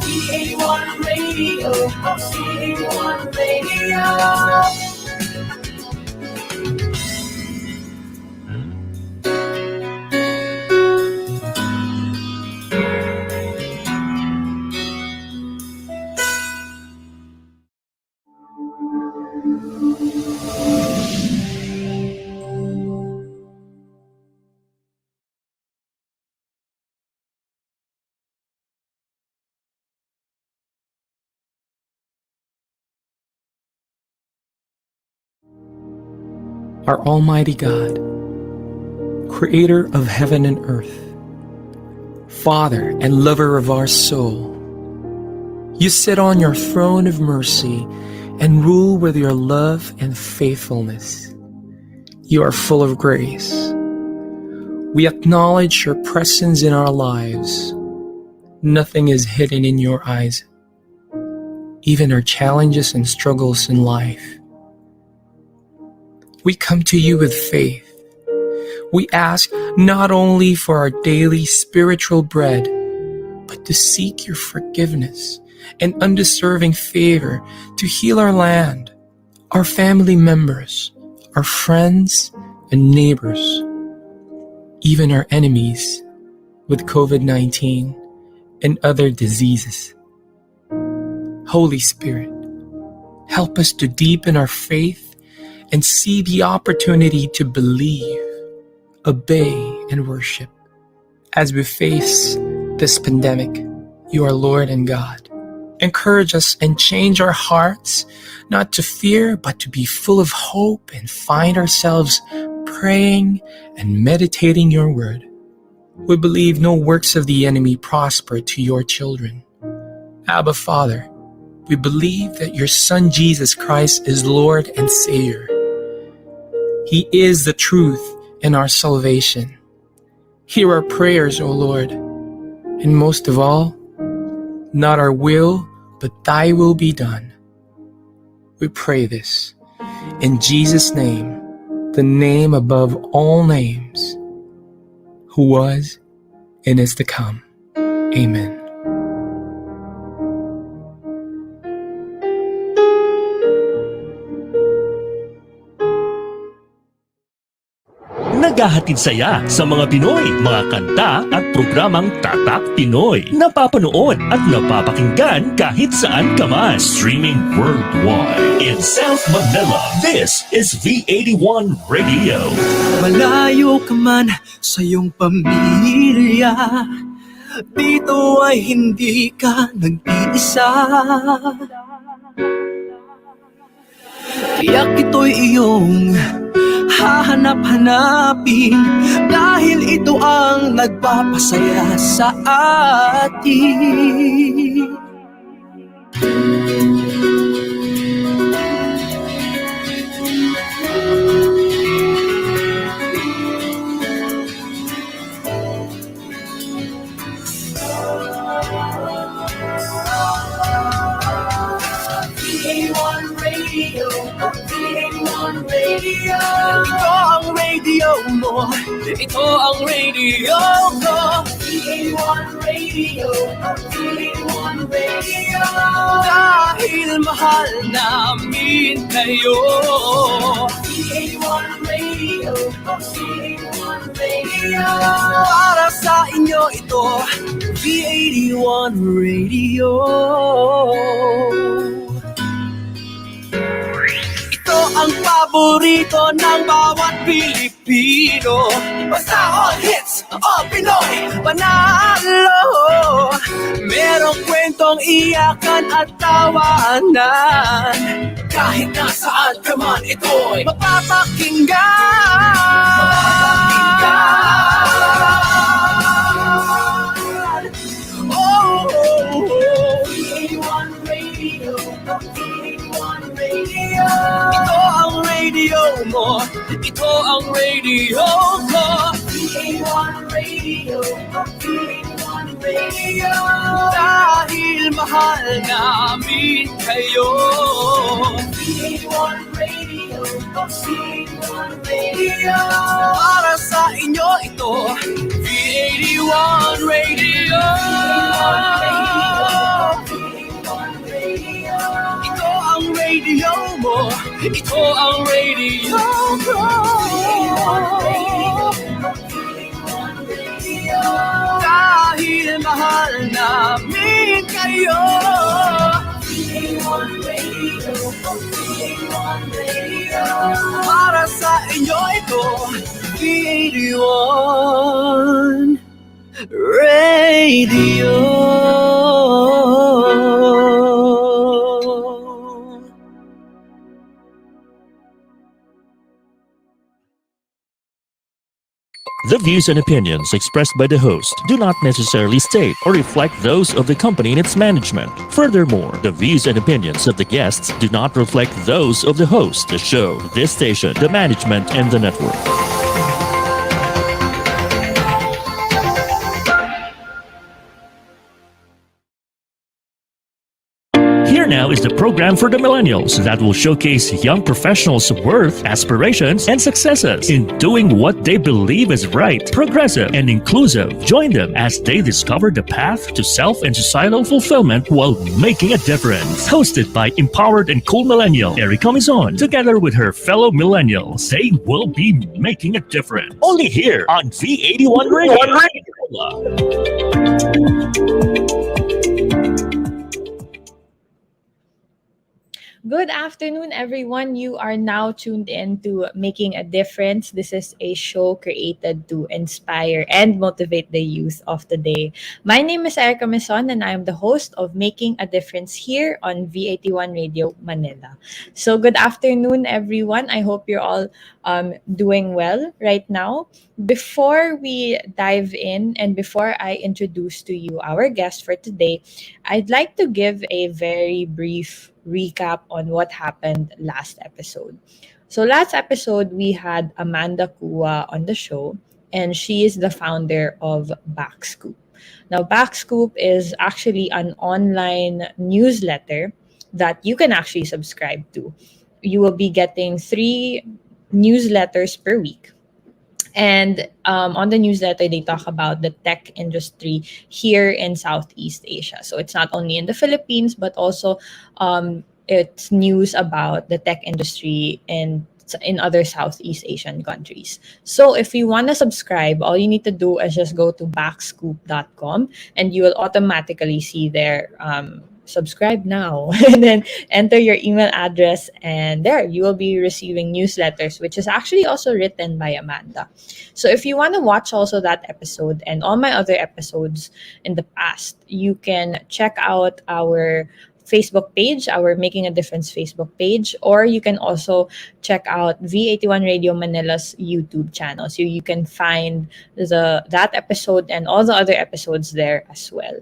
VA1 Radio, VA1 Radio. Our Almighty God, Creator of heaven and earth, Father and lover of our soul, you sit on your throne of mercy and rule with your love and faithfulness. You are full of grace. We acknowledge your presence in our lives. Nothing is hidden in your eyes, even our challenges and struggles in life. We come to you with faith. We ask not only for our daily spiritual bread, but to seek your forgiveness and undeserving favor to heal our land, our family members, our friends and neighbors, even our enemies with COVID-19 and other diseases. Holy Spirit, help us to deepen our faith and see the opportunity to believe, obey, and worship. As we face this pandemic, you are Lord and God. Encourage us and change our hearts, not to fear, but to be full of hope and find ourselves praying and meditating your word. We believe no works of the enemy prosper to your children. Abba, Father, we believe that your Son Jesus Christ is Lord and Savior. He is the truth and our salvation. Hear our prayers, O Lord, and most of all, not our will, but thy will be done. We pray this in Jesus' name, the name above all names, who was and is to come. Amen. Naghahatid saya sa mga Pinoy, mga kanta at programang Tatak Pinoy. Napapanood at napapakinggan kahit saan ka man. Streaming worldwide. In South Manila, this is V81 Radio. Malayo ka man sa iyong pamilya, dito ay hindi ka nag-iisa. Tiyak ito'y iyong hahanap-hanapin, dahil ito ang nagpapasaya sa atin. VA1 Radio, VA1 Radio. Ito ang radio mo, ito ang radio ko. VA1 Radio, VA1 Radio. Dahil mahal namin kayo. VA1 Radio, VA1 Radio. Para sa inyo ito, V81 Radio. Ito ang paborito ng bawat Pilipino. Basta all hits, all Pinoy, panalo. Merong kwentong iyakan at tawanan. Kahit nasaan ka man, ito'y mapapakinggan. Oh, VA1 Radio, VA1 Radio. ito ang radio mo, ito ang radio ko. VA1 Radio, VA1 Radio. Dahil mahal namin kayo. VA1 Radio, VA1 Radio. Para sa inyo ito, V81 Radio. Ito ang radio mo. Ito ang radio ko. Dahil mahal namin kayo. Para sa inyo ito, V81 Radio. The views and opinions expressed by the host do not necessarily state or reflect those of the company and its management. Furthermore, the views and opinions of the guests do not reflect those of the host, the show, this station, the management, and the network. Here now is the program for the millennials that will showcase young professionals' worth, aspirations, and successes in doing what they believe is right, progressive, and inclusive. Join them as they discover the path to self and societal fulfillment while making a difference. Hosted by empowered and cool millennial Erika Mison, together with her fellow millennials, they will be making a difference. Only here on V81 Radio. Good afternoon, everyone. You are now tuned in to Making a Difference. This is a show created to inspire and motivate the youth of today. My name is Erika Mison, and I am the host of Making a Difference here on V81 Radio Manila. So good afternoon, everyone. I hope you're all doing well right now. Before we dive in and before I introduce to you our guest for today, I'd like to give a very brief recap on what happened last episode. So last episode, we had Amanda Kua on the show, and she is the founder of Backscoop. Now, Backscoop is actually an online newsletter that you can actually subscribe to. You will be getting 3 newsletters per week. And on the newsletter, they talk about the tech industry here in Southeast Asia. So it's not only in the Philippines, but also it's news about the tech industry in other Southeast Asian countries. So if you want to subscribe, all you need to do is just go to backscoop.com and you will automatically see there subscribe now and then enter your email address, and there you will be receiving newsletters, which is actually also written by Amanda. So if you want to watch also that episode and all my other episodes in the past, you can check out our Facebook page, our Making a Difference Facebook page, or you can also check out V81 Radio Manila's YouTube channel. So you can find that episode and all the other episodes there as well.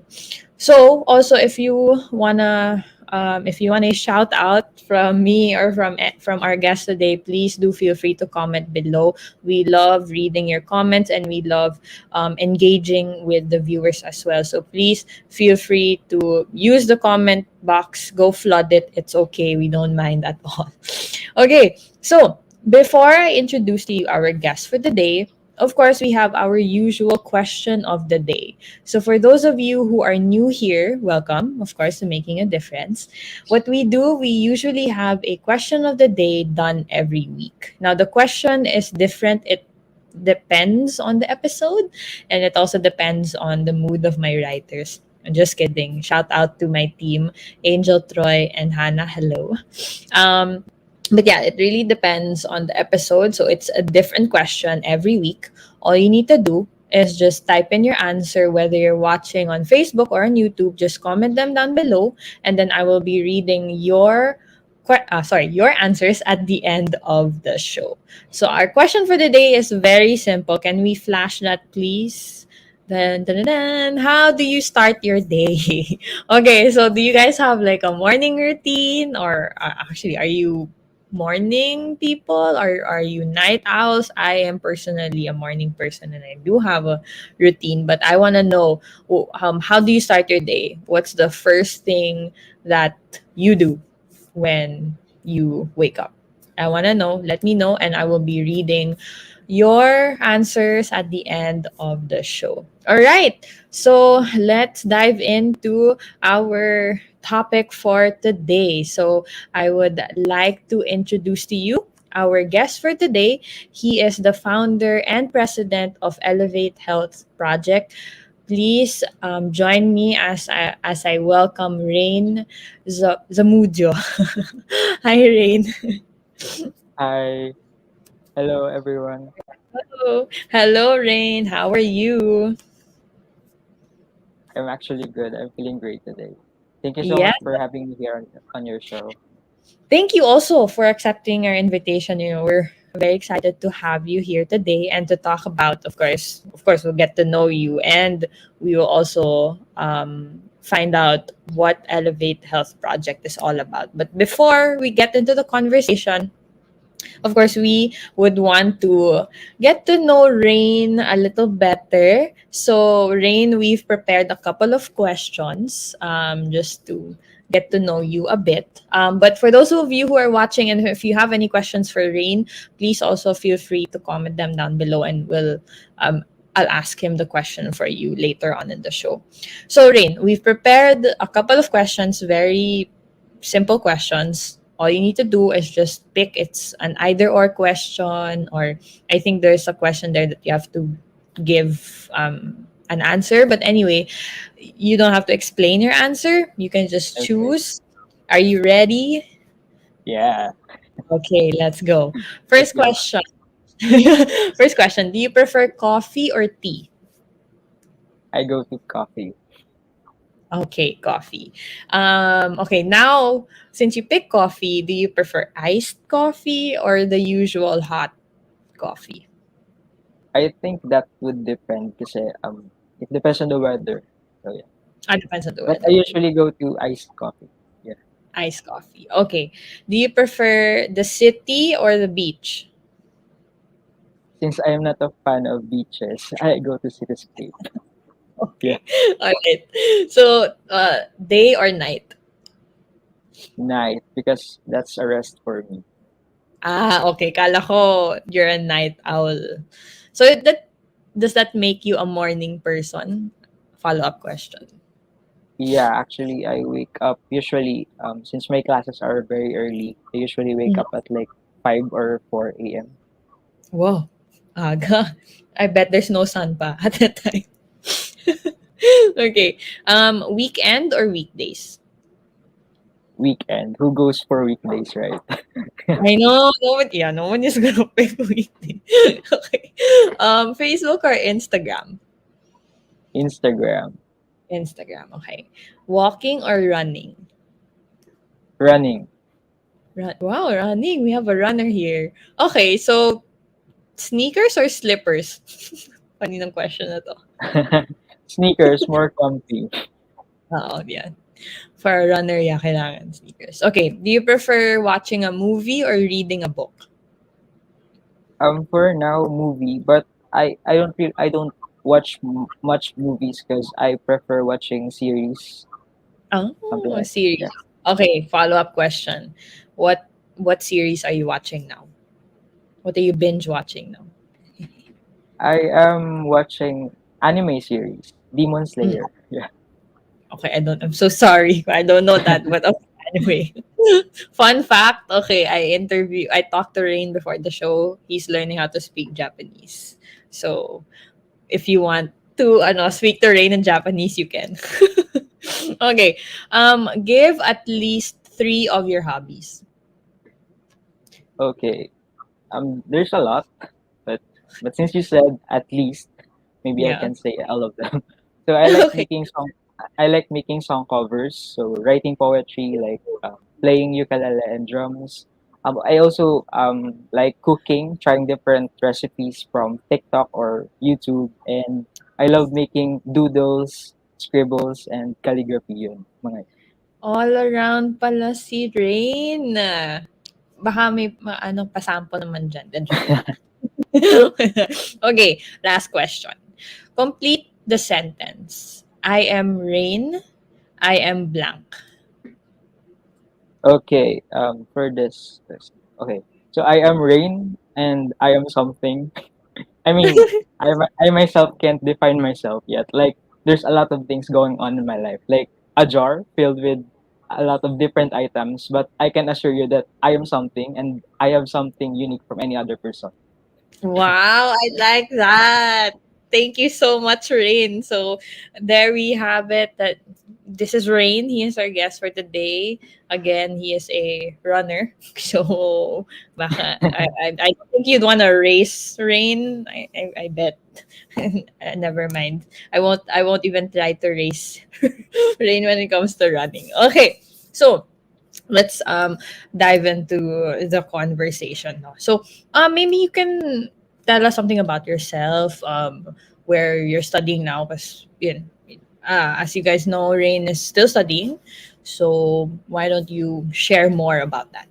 So also, if you wanna a shout out from me or from our guest today, please do feel free to comment below. We love reading your comments and we love engaging with the viewers as well. So please feel free to use the comment box. Go flood it. It's okay. We don't mind at all. Okay. So before I introduce to you our guest for the day, of course, we have our usual question of the day. So for those of you who are new here, welcome, of course, to Making a Difference. What we do, we usually have a question of the day done every week. Now, the question is different. It depends on the episode, and it also depends on the mood of my writers. I'm just kidding. Shout out to my team, Angel, Troy, and Hannah. Hello. But yeah, it really depends on the episode. So it's a different question every week. All you need to do is just type in your answer, whether you're watching on Facebook or on YouTube. Just comment them down below, and then I will be reading your answers at the end of the show. So our question for the day is very simple. Can we flash that, please? Dun, dun, dun, dun. How do you start your day? Okay, so do you guys have like a morning routine, or actually, are you morning people, or are you night owls? I am personally a morning person and I do have a routine, but I want to know how do you start your day? What's the first thing that you do when you wake up? I want to know. Let me know, and I will be reading your answers at the end of the show. All right. So let's dive into our topic for today. So I would like to introduce to you our guest for today. He is the founder and president of Elevate Health Project. Please join me as I welcome Reyn Zamudio. Hi, Reyn. Hi, hello everyone. Hello, Reyn. How are you? I'm actually good. I'm feeling great today. Thank you so Yeah. much for having me here on your show. Thank you also for accepting our invitation. We're very excited to have you here today and to talk about, of course, we'll get to know you, and we will also find out what Elevate Health Project is all about. But before we get into the conversation, of course, we would want to get to know Reyn a little better. So, Reyn, we've prepared a couple of questions just to get to know you a bit. But for those of you who are watching, and if you have any questions for Reyn, please also feel free to comment them down below, and um, I'll ask him the question for you later on in the show. So, Reyn, we've prepared a couple of questions, very simple questions. All you need to do is just pick. It's an either or question, or I think there's a question there that you have to give an answer. But anyway, you don't have to explain your answer. You can just Okay. choose. Are you ready? Yeah, Okay, let's go. let's First go. question. First question. Do you prefer coffee or tea? I go to coffee. Okay, coffee. Okay, now since you pick coffee, do you prefer iced coffee or the usual hot coffee? I think that would depend kasi it depends on the weather. So yeah. Ah, depends on the But weather. I Okay, usually go to iced coffee. Yeah. iced coffee. Okay, do you prefer the city or the beach? Since I am not a fan of beaches, I go to cityscape. Yeah. Okay, all right. So, day or night? Night because that's a rest for me. Ah, okay. Kala ko you're a night owl. So that does that make you a morning person? Follow up question. Yeah, actually I wake up usually since my classes are very early, I usually wake Mhm. up at like 5 or 4 a.m. Wow, aga. I bet there's no sun pa at that time. Okay. Weekend or weekdays? Weekend. Who goes for weekdays, right? I know. No one is gonna pick weekday. Okay. Facebook or Instagram? Instagram. Instagram. Okay. Walking or running? Running. Wow, running. We have a runner here. Okay, so sneakers or slippers? Funny ng question na to. Sneakers, more comfy. Oo, yeah. For a runner, yeah, kailangan sneakers. Okay, do you prefer watching a movie or reading a book? For now, movie, but I don't watch much movies because I prefer watching series, something Oh, a like series. yeah. Okay, follow-up question. What series are you watching now? What are you binge watching now? I am watching anime series, Demon Mm, Slayer. Yeah. okay, I'm so sorry. I don't know that, but okay, anyway. Fun fact, okay, I talked to Reyn before the show. He's learning how to speak Japanese. So, if you want to speak to Reyn in Japanese, you can. Okay. Give at least 3 of your hobbies. Okay. There's a lot, but since you said at least, maybe I Yeah. can say all of them. So I like Okay. making song. I like making song covers. So writing poetry, like playing ukulele and drums. I also like cooking, trying different recipes from TikTok or YouTube, and I love making doodles, scribbles, and calligraphy. Yun, mga. All around pala si Rain. Baka may pasample naman dyan. Then, joke lang. Okay, last question. Complete the sentence. I am Rain. I am blank. Okay. For this. Okay. So I am Rain, and I am something. I mean, I myself can't define myself yet. Like, there's a lot of things going on in my life, like a jar filled with a lot of different items. But I can assure you that I am something, and I have something unique from any other person. Wow, I like that. Thank you so much, Rain. So there we have it. That this is Rain. He is our guest for today. Again, he is a runner. So baka, I think you'd want to race Rain. I bet. Never mind. I won't even try to race Rain when it comes to running. Okay. So let's dive into the conversation now. So maybe you can tell us something about yourself, where you're studying now, because as you guys know, Rain is still studying. So why don't you share more about that?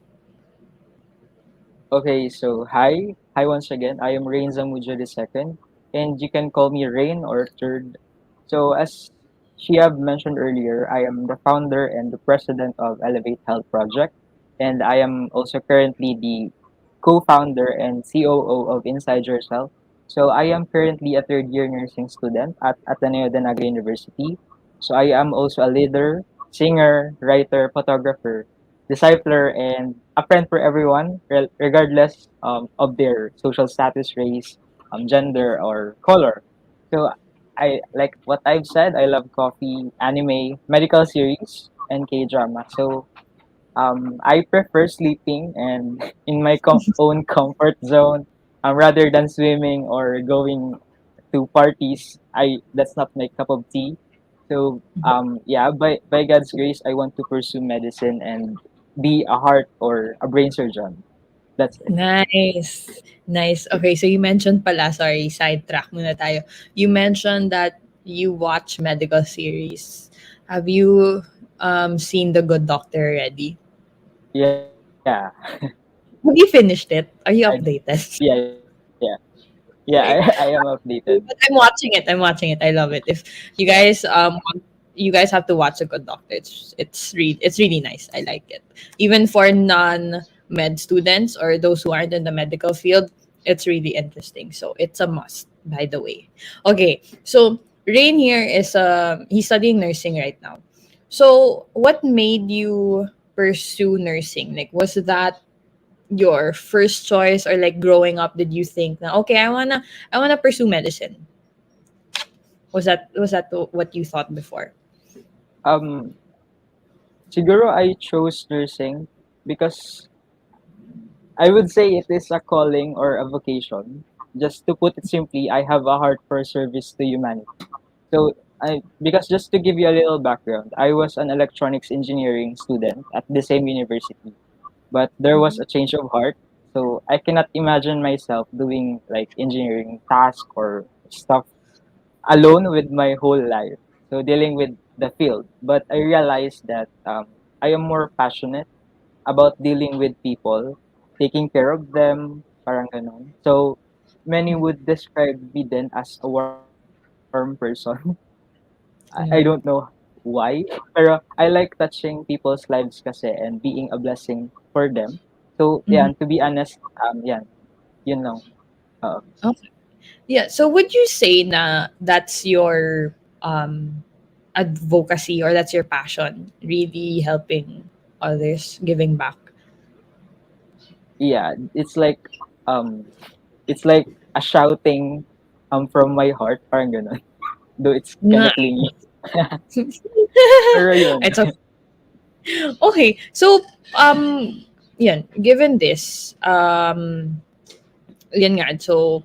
Okay, so hi once again. I am Reyn Zamudio the second, and you can call me Rain or Third. So as she have mentioned earlier, I am the founder and the president of Elevate Health Project, and I am also currently the co-founder and COO of Inside Yourself. So I am currently a third year nursing student at Ateneo de Naga University. So I am also a leader, singer, writer, photographer, discipler, and a friend for everyone, regardless of their social status, race, gender, or color. So I like what I've said. I love coffee, anime, medical series, and K drama. So I prefer sleeping and in my own comfort zone, rather than swimming or going to parties. I That's not my cup of tea. So yeah, by God's grace, I want to pursue medicine and be a heart or a brain surgeon. That's it. Nice. Nice. Okay, so you mentioned pala, sorry, sidetrack muna tayo. You mentioned that you watch medical series. Have you seen The Good Doctor already? Yeah, Have you finished it? Are you I updated? yeah, I am updated. But I'm watching it. I'm watching it. I love it. If you guys you guys have to watch A Good Doctor. It's really nice. I like it. Even for non med students or those who aren't in the medical field, it's really interesting. So it's a must, by the way. Okay, so Rain here is he's studying nursing right now. So what made you pursue nursing? Like, was that your first choice, or like growing up did you think na okay, I wanna pursue medicine? Was that what you thought before? Um, Siguro I chose nursing because I would say it is a calling or a vocation. Just to put it simply, I have a heart for service to humanity. So because just to give you a little background, I was an electronics engineering student at the same university, but there was a change of heart. So I cannot imagine myself doing like engineering task or stuff alone with my whole life. So dealing with the field, but I realized that I am more passionate about dealing with people, taking care of them, parang ganon. So many would describe me then as a warm person. I don't know why, pero I like touching people's lives kasi and being a blessing for them. So, yan, Mhm. to be honest, yan, yun lang. Okay. Yeah, so would you say na that's your advocacy, or that's your passion, really helping others, giving back? Yeah, um, it's like a shouting, from my heart, parang ganon. Though it's kind Na. of clingy. Pero yun. It's okay. So yan, given this, yan nga, so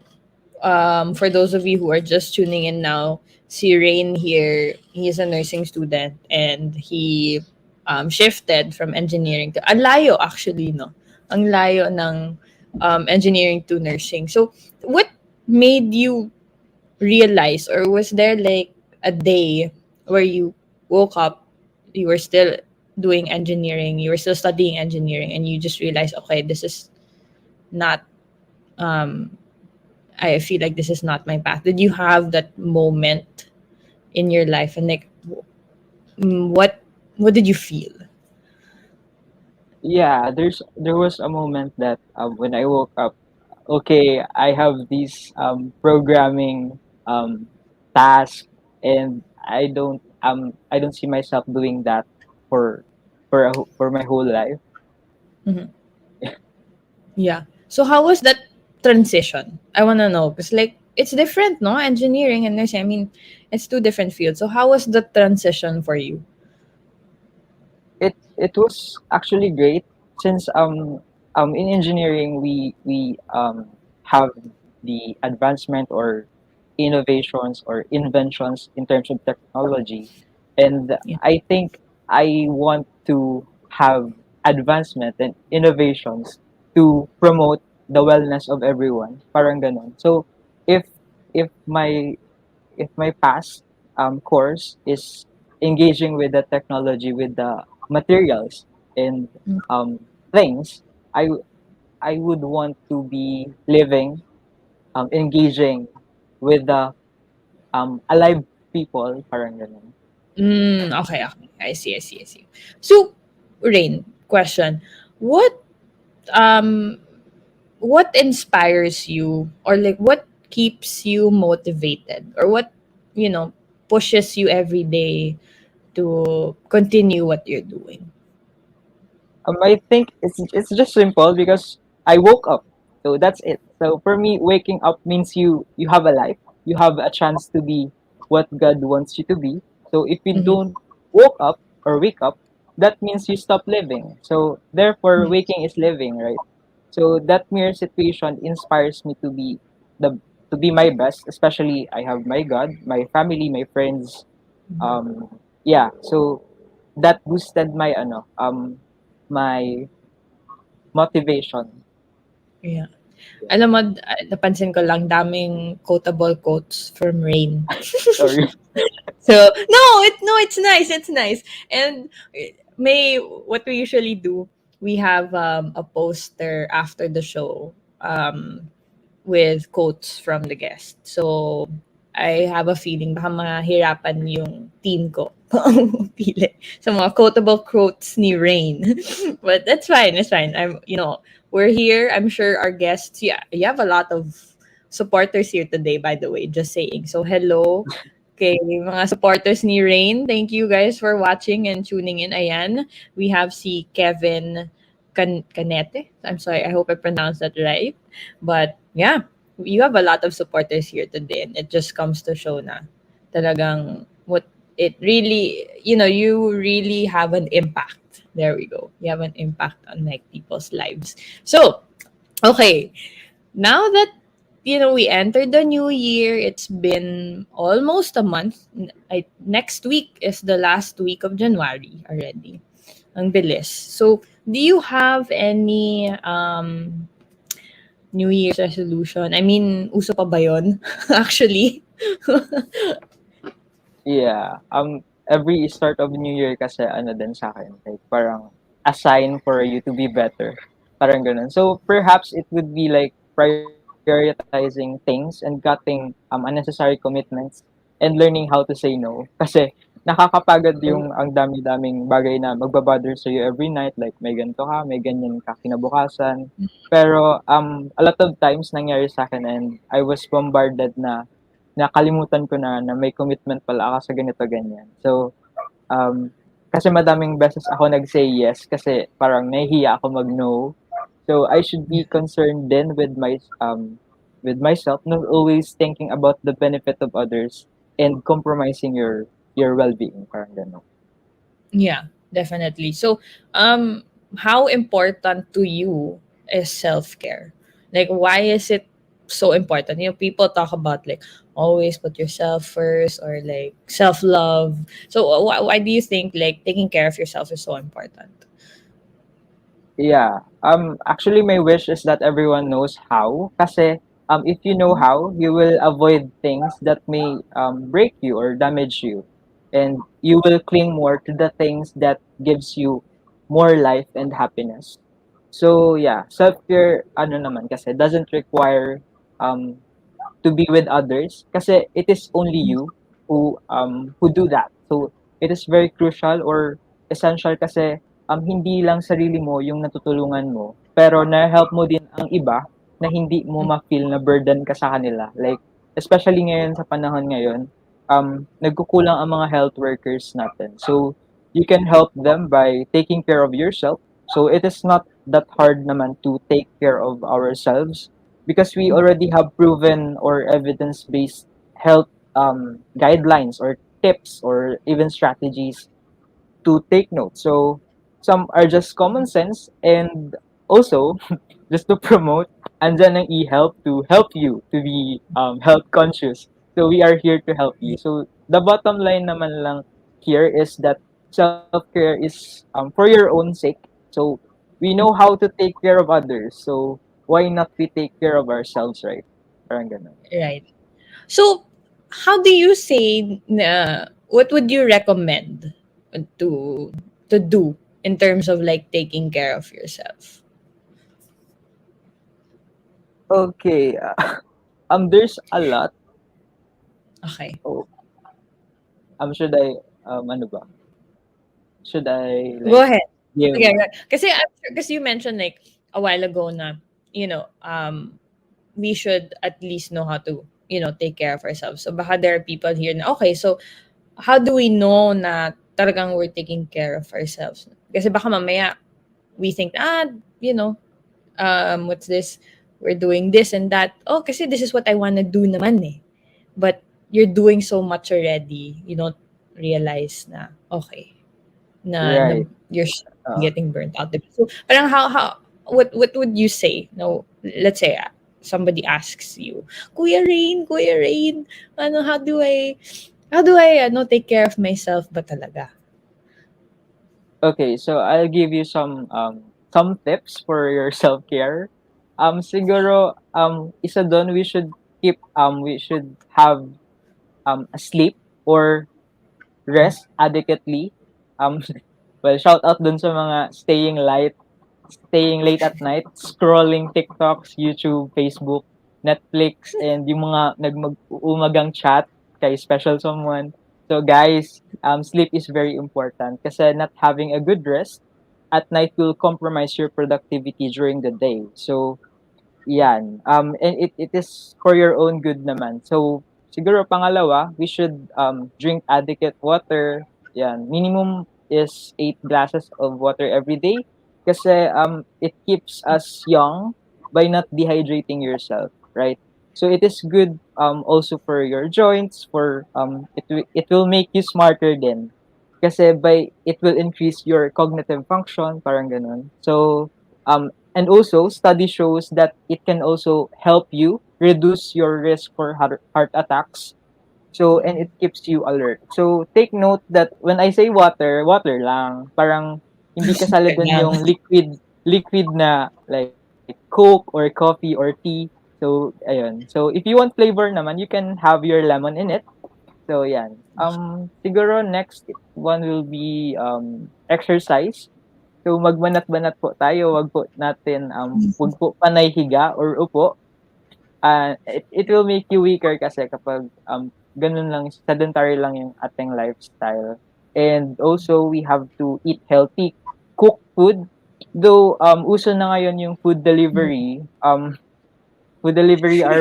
for those of you who are just tuning in now, si Rain here, he is a nursing student, and he shifted from engineering to, ang layo actually, no? Ang layo ng engineering to nursing. So, what made you realize, or was there like a day where you woke up, you were still doing engineering, you were still studying engineering, and you just realized, okay, this is not um I feel like this is not my path. Did you have that moment in your life, and like what did you feel? Yeah, there was a moment that when I woke up, okay, I have these programming um task, and I don't see myself doing that for for my whole life. Mhm. Yeah. So how was that transition? I wanna know because like it's different, no? Engineering and nursing. I mean, it's two different fields. So how was the transition for you? It was actually great since in engineering we have the advancement or innovations or inventions in terms of technology, and Yeah. I think I want to have advancement and innovations to promote the wellness of everyone, parang ganon. So if if my past course is engaging with the technology, with the materials and Mm. um, things, I I would want to be living, engaging with the alive people, parang ganun. Okay, okay. I see. So, Rain, question. What um what inspires you or like what keeps you motivated or what, you know, pushes you every day to continue what you're doing? I think it's just simple because I woke up. So that's it. So for me, waking up means you have a life. You have a chance to be what God wants you to be. So if you Mhm. don't woke up or wake up, that means you stop living. So therefore, Mhm. waking is living, right? So that mere situation inspires me the to be my best. Especially I have my God, my family, my friends. Yeah. So that boosted my my motivation. Yeah. Alam mo, napansin ko lang daming quotable quotes from Rain. Sorry. So no, it's nice. It's nice. And may what we usually do, we have a poster after the show with quotes from the guest. So I have a feeling baka mahirapan yung team ko kung pili sa mga quotable quotes ni Rain. But that's fine. It's fine. We're here. I'm sure our guests, yeah, you have a lot of supporters here today, by the way, just saying. So hello. Okay, mga supporters ni Rain, thank you guys for watching and tuning in. Ayan, we have si Kevin Canete. I'm sorry, I hope I pronounced that right. But yeah, you have a lot of supporters here today, and it just comes to show na talagang what it really, you really have an impact. There we go. You have an impact on like people's lives. So, okay, now that we entered the new year, it's been almost a month. Next week is the last week of January already. Ang bilis. So, do you have any New Year's resolution? I mean, uso pa ba yun? Actually. Yeah. Every start of New Year kasi ano din sa akin, like parang a sign for you to be better. Parang ganun. So perhaps it would be like prioritizing things and cutting unnecessary commitments and learning how to say no. Kasi nakakapagod yung ang dami-daming bagay na magbabother sa you every night, like may ganito ka, may ganyan ka kinabukasan. Pero a lot of times nangyari sa akin, and I was bombarded na nakalimutan ko na may commitment pala ako sa ganito, ganyan. So, kasi madaming beses ako nag-say yes kasi parang nahihiya ako mag-no. So, I should be concerned then with myself, not always thinking about the benefit of others and compromising your well-being, parang gano'n. Yeah, definitely. So, how important to you is self-care? Like, why is it so important? People talk about like always put yourself first or like self-love. So, why do you think like taking care of yourself is so important? Yeah. Actually, my wish is that everyone knows how. Kasi, if you know how, you will avoid things that may break you or damage you, and you will cling more to the things that gives you more life and happiness. So yeah, self care ano naman kasi doesn't require um to be with others kasi it is only you who do that. So it is very crucial or essential kasi hindi lang sarili mo yung natutulungan mo, pero na-help mo din ang iba na hindi mo ma-feel na burden ka sa kanila. Like, especially ngayon sa panahon ngayon, nagkukulang ang mga health workers natin. So, you can help them by taking care of yourself. So, it is not that hard naman to take care of ourselves because we already have proven or evidence-based health guidelines or tips or even strategies to take note. So some are just common sense and also just to promote andyan ang e-help to help you to be health conscious. So we are here to help you. So the bottom line naman lang here is that self-care is for your own sake. So we know how to take care of others. So why not we take care of ourselves, right? Parang ganun. Right. So, how do you say na what would you recommend to to do in terms of like taking care of yourself? Okay. There's a lot. Okay. Oh, should I ano ba? Should I Go like ahead. give Okay, right. Kasi I'm sure, kasi you mentioned like a while ago na, we should at least know how to, take care of ourselves. So baka there are people here na, okay, so how do we know na talagang we're taking care of ourselves? Kasi baka mamaya we think, what's this? We're doing this and that. Oh, kasi this is what I want to do naman eh. But you're doing so much already, you don't realize na, okay, na right? you're Uh, getting burnt out. So, parang what would you say? No, let's say somebody asks you, Kuya Rain, ano, how do I take care of myself ba talaga? okay, so I'll give you some tips for your self-care. Siguro isa dun we should have a sleep or rest adequately. Um well, shout out dun sa mga staying late at night, scrolling TikToks, YouTube, Facebook, Netflix, and yung mga nagmag-uumagang chat kay special someone. So guys, sleep is very important kasi not having a good rest at night will compromise your productivity during the day. So yan. And it is for your own good naman. So, siguro pangalawa, we should drink adequate water. Yan. Minimum is 8 glasses of water every day. Kasi it keeps us young by not dehydrating yourself, right? So it is good also for your joints, for it will make you smarter din. Kasi it will increase your cognitive function, parang ganun. So and also, study shows that it can also help you reduce your risk for heart attacks. So, and it keeps you alert. So, take note that when I say water, water lang. Parang hindi kasali dun Kailangan. yung liquid na like Coke or coffee or tea. So, ayun. So, if you want flavor naman, you can have your lemon in it. So, yan. Siguro next one will be exercise. So magbanat-banat po tayo, wag po panay higa or upo. It will make you weaker kasi kapag ganun lang, sedentary lang yung ating lifestyle. And also we have to eat healthy, cook food. Though uso na ngayon yung food delivery are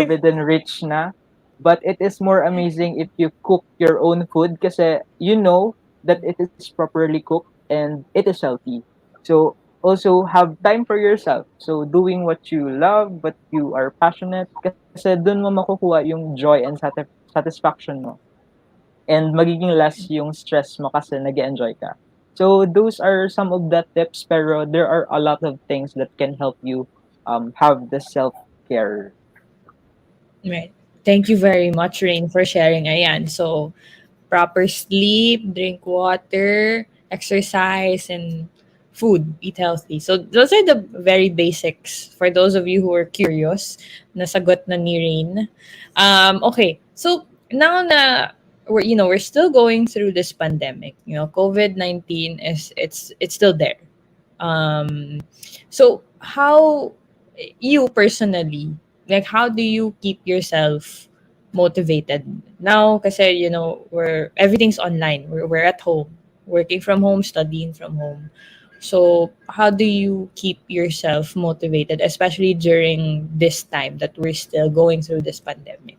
within reach na. But it is more amazing if you cook your own food kasi you know that it is properly cooked and it is healthy. So also have time for yourself. So doing what you love, what you are passionate kasi dun mo makukuha yung joy and satisfaction mo. And magiging less yung stress mo kasi nag-enjoy ka. So those are some of the tips pero there are a lot of things that can help you have the self-care. Right. Thank you very much, Rain, for sharing. Ayan. So, proper sleep, drink water, exercise, and food. Eat healthy. So, those are the very basics for those of you who are curious. Nasagot na ni Rain. Okay. So, now na we're still going through this pandemic. COVID-19 it's still there. So how you personally, like, how do you keep yourself motivated now? Kasi everything's online. We're at home, working from home, studying from home. So, how do you keep yourself motivated, especially during this time that we're still going through this pandemic?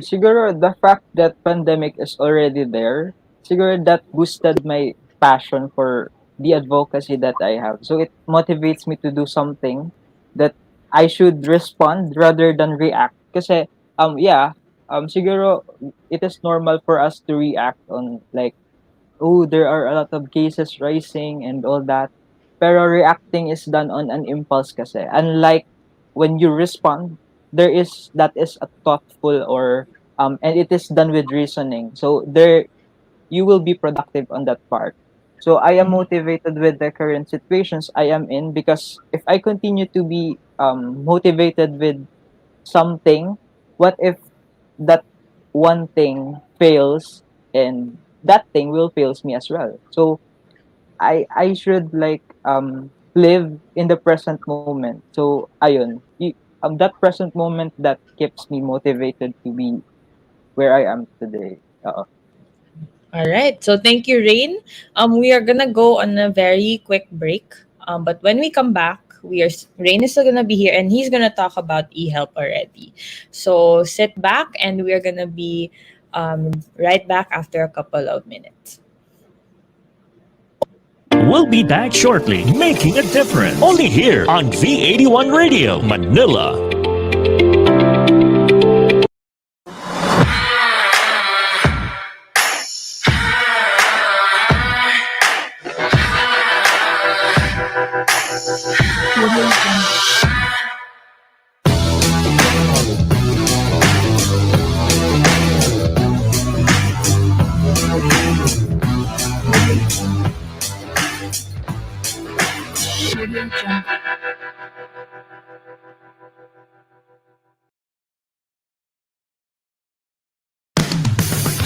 Siguro the fact that pandemic is already there, siguro that boosted my passion for the advocacy that I have. So it motivates me to do something that I should respond rather than react. Kasi yeah, siguro it is normal for us to react on like, oh, there are a lot of cases rising and all that. Pero reacting is done on an impulse kasi. Unlike when you respond, there is that is a thoughtful or and it is done with reasoning. So there you will be productive on that part. So I am motivated with the current situations I am in because if I continue to be motivated with something, what if that one thing fails and that thing will fails me as well? So I should like live in the present moment. So ayun, that present moment that keeps me motivated to be where I am today. All right. So thank you, Rain. We are gonna go on a very quick break. But when we come back, Rain is still gonna be here, and he's gonna talk about e-help already. So sit back, and we are gonna be right back after a couple of minutes. We'll be back shortly, making a difference. Only here on V81 Radio, Manila.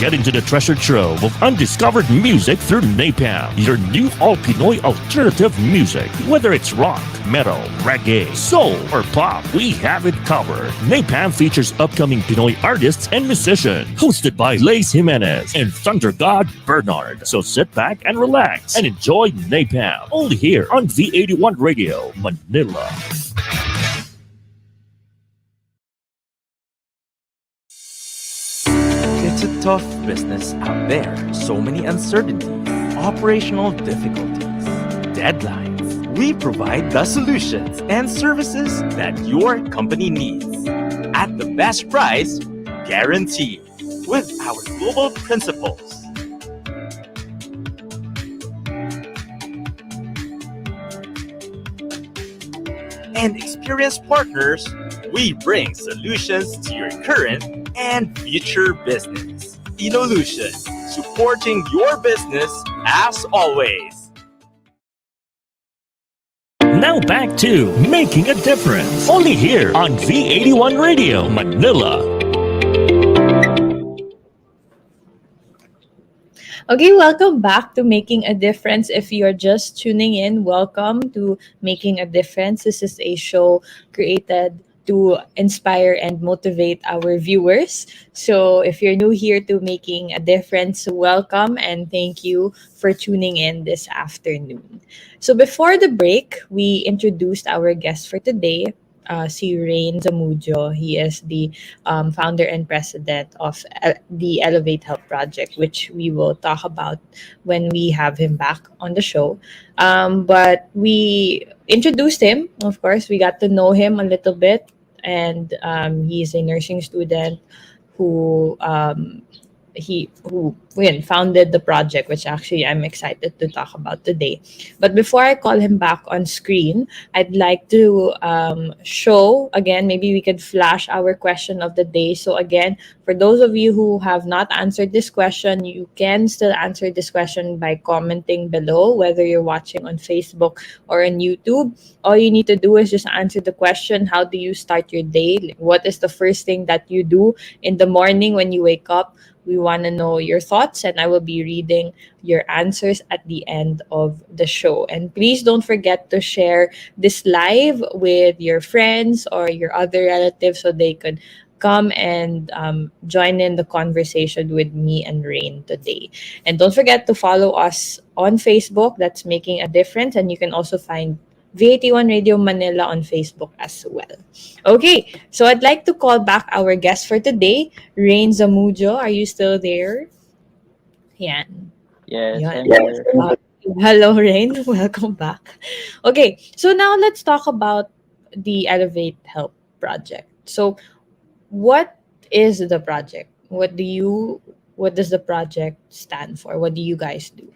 Get into the treasure trove of undiscovered music through Napalm, your new all-Pinoy alternative music. Whether it's rock, metal, reggae, soul, or pop, we have it covered. Napalm features upcoming Pinoy artists and musicians, hosted by Lace Jimenez and Thunder God Bernard. So sit back and relax and enjoy Napalm, only here on V81 Radio, Manila. It's a tough business out there. So many uncertainties, operational difficulties, deadlines. We provide the solutions and services that your company needs at the best price, guaranteed, with our global principles. And experienced partners, we bring solutions to your current and future business. Inolution, supporting your business as always. Now back to Making a Difference, only here on V81 Radio, Manila. Okay, welcome back to Making a Difference. If you're just tuning in, welcome to Making a Difference. This is a show created to inspire and motivate our viewers. So if you're new here to Making a Difference, welcome and thank you for tuning in this afternoon. So before the break, we introduced our guest for today, si Reyn Zamudio. He is the founder and president of the Elevate Help Project, which we will talk about when we have him back on the show. But we introduced him, of course. We got to know him a little bit, and he's a nursing student who founded the project, which actually I'm excited to talk about today. But before I call him back on screen, I'd like to show again, maybe we could flash our question of the day. So again, for those of you who have not answered this question, you can still answer this question by commenting below, whether you're watching on Facebook or on YouTube. All you need to do is just answer the question: how do you start your day? What is the first thing that you do in the morning when you wake up? We want to know your thoughts, and I will be reading your answers at the end of the show. And please don't forget to share this live with your friends or your other relatives so they could come and join in the conversation with me and Reyn today. And don't forget to follow us on Facebook. That's Making a Difference. And you can also find VAT1 Radio Manila on Facebook as well. Okay, so I'd like to call back our guest for today, Reyn Zamudio. Are you still there? Yan. Yes, Yan. I'm here. Hello, Reyn. Welcome back. Okay, so now let's talk about the Elevate Help project. So, what is the project? What does the project stand for? What do you guys do?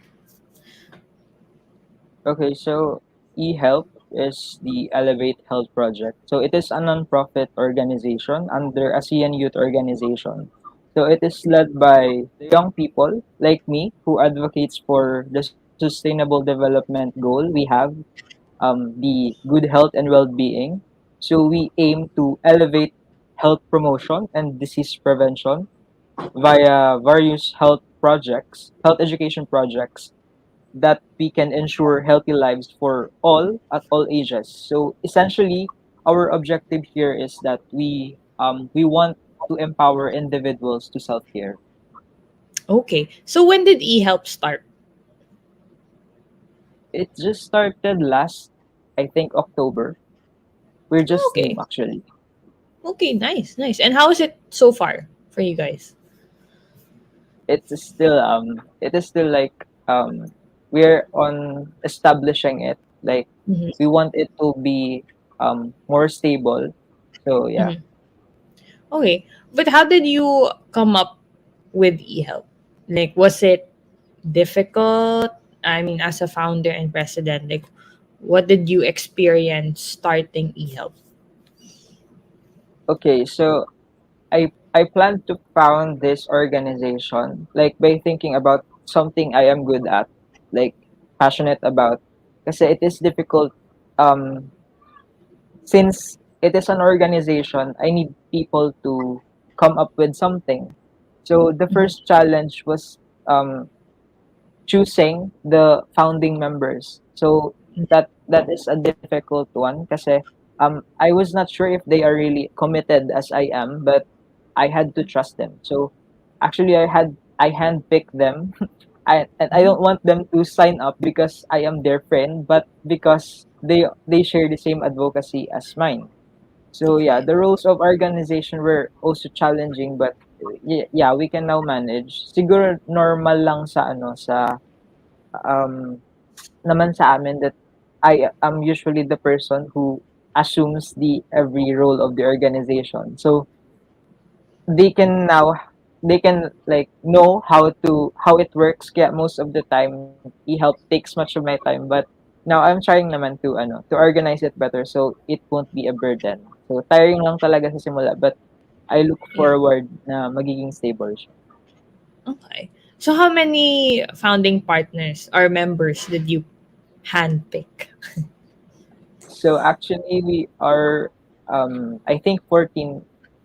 Okay, so eHelp is the Elevate Health Project. So it is a non-profit organization under ASEAN Youth Organization. So it is led by the young people like me who advocates for the sustainable development goal we have, the good health and well-being. So we aim to elevate health promotion and disease prevention via various health education projects that we can ensure healthy lives for all at all ages. So essentially, our objective here is that we want to empower individuals to self care. Okay, so when did eHelp start? It just started last, I think, October. We're just new Okay, actually. okay, nice, nice. And how is it so far for you guys? It is still like we're on establishing it. Like Mhm, we want it to be more stable. So yeah. mhm. Okay, but how did you come up with eHelp? Like, was it difficult? I mean, as a founder and president, like, what did you experience starting eHelp? Okay, so I plan to found this organization like by thinking about something I am good at, like passionate about. Kasi it is difficult um since it is an organization, I need people to come up with something. So the Mhm, first challenge was um choosing the founding members. So that is a difficult one kasi I was not sure if they are really committed as I am, but I had to trust them. So actually I handpicked them. I mhm. don't want them to sign up because I am their friend, but because they share the same advocacy as mine. So yeah, Okay. the roles of organization were also challenging, but yeah, we can now manage. Siguro normal lang sa um naman sa amin that I am usually the person who assumes the every role of the organization. So they can now they can like know how it works. Kaya most of the time e-help takes much of my time, but now I'm trying naman to organize it better so it won't be a burden. So tiring lang talaga sa simula, but I look Yeah. forward na magiging stable siya. Okay. So, how many founding partners or members did you handpick? So actually we are I think 14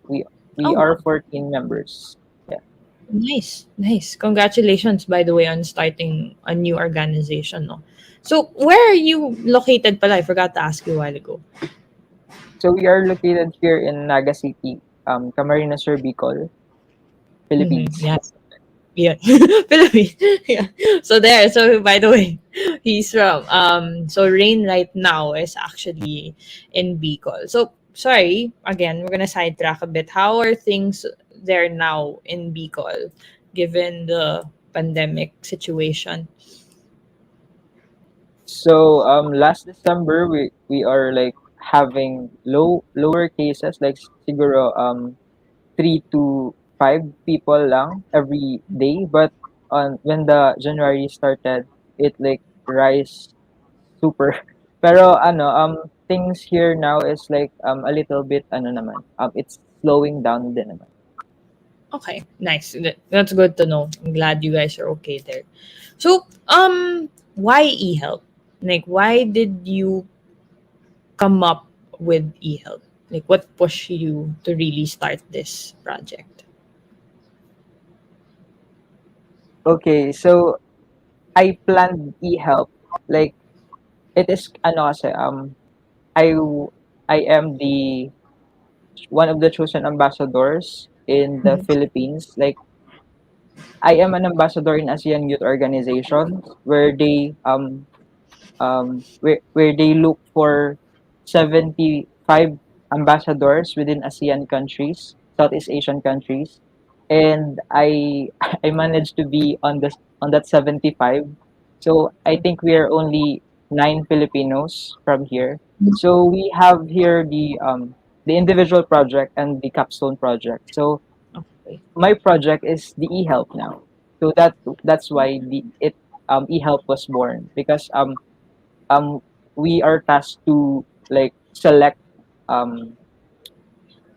we Oh, we are wow. 14 members. Yeah. Nice. Nice. Congratulations, by the way, on starting a new organization. No? So, where are you located pala? I forgot to ask you a while ago. So we are located here in Naga City, Camarines Sur, Bicol, Mm-hmm. Philippines. Yeah. Yeah. Philippines. Yeah. So there. So by the way, he's from so Reyn right now is actually in Bicol. So sorry, again, we're gonna sidetrack a bit. How are things there now in Bicol given the pandemic situation? So last December we are like having lower cases like siguro 3 to 5 people lang every day, but on when the January started it like rise super. Pero things here now is like a little bit naman it's slowing down din naman. Okay, nice. That's good to know. I'm glad you guys are okay there. So, why eHelp? Like, why did you come up with eHelp? Like, what pushed you to really start this project? Okay, so I planned e-help like it is I am the one of the chosen ambassadors in the Mhm. Philippines. Like I am an ambassador in ASEAN Youth Organization where where they look for 75 ambassadors within ASEAN countries, Southeast Asian countries, and I I managed to be on that 75. So I think we are only 9 Filipinos from here. So we have here the individual project and the capstone project. So Okay. my project is the e-help now. So that's why the it e-help was born because um we are tasked to like select um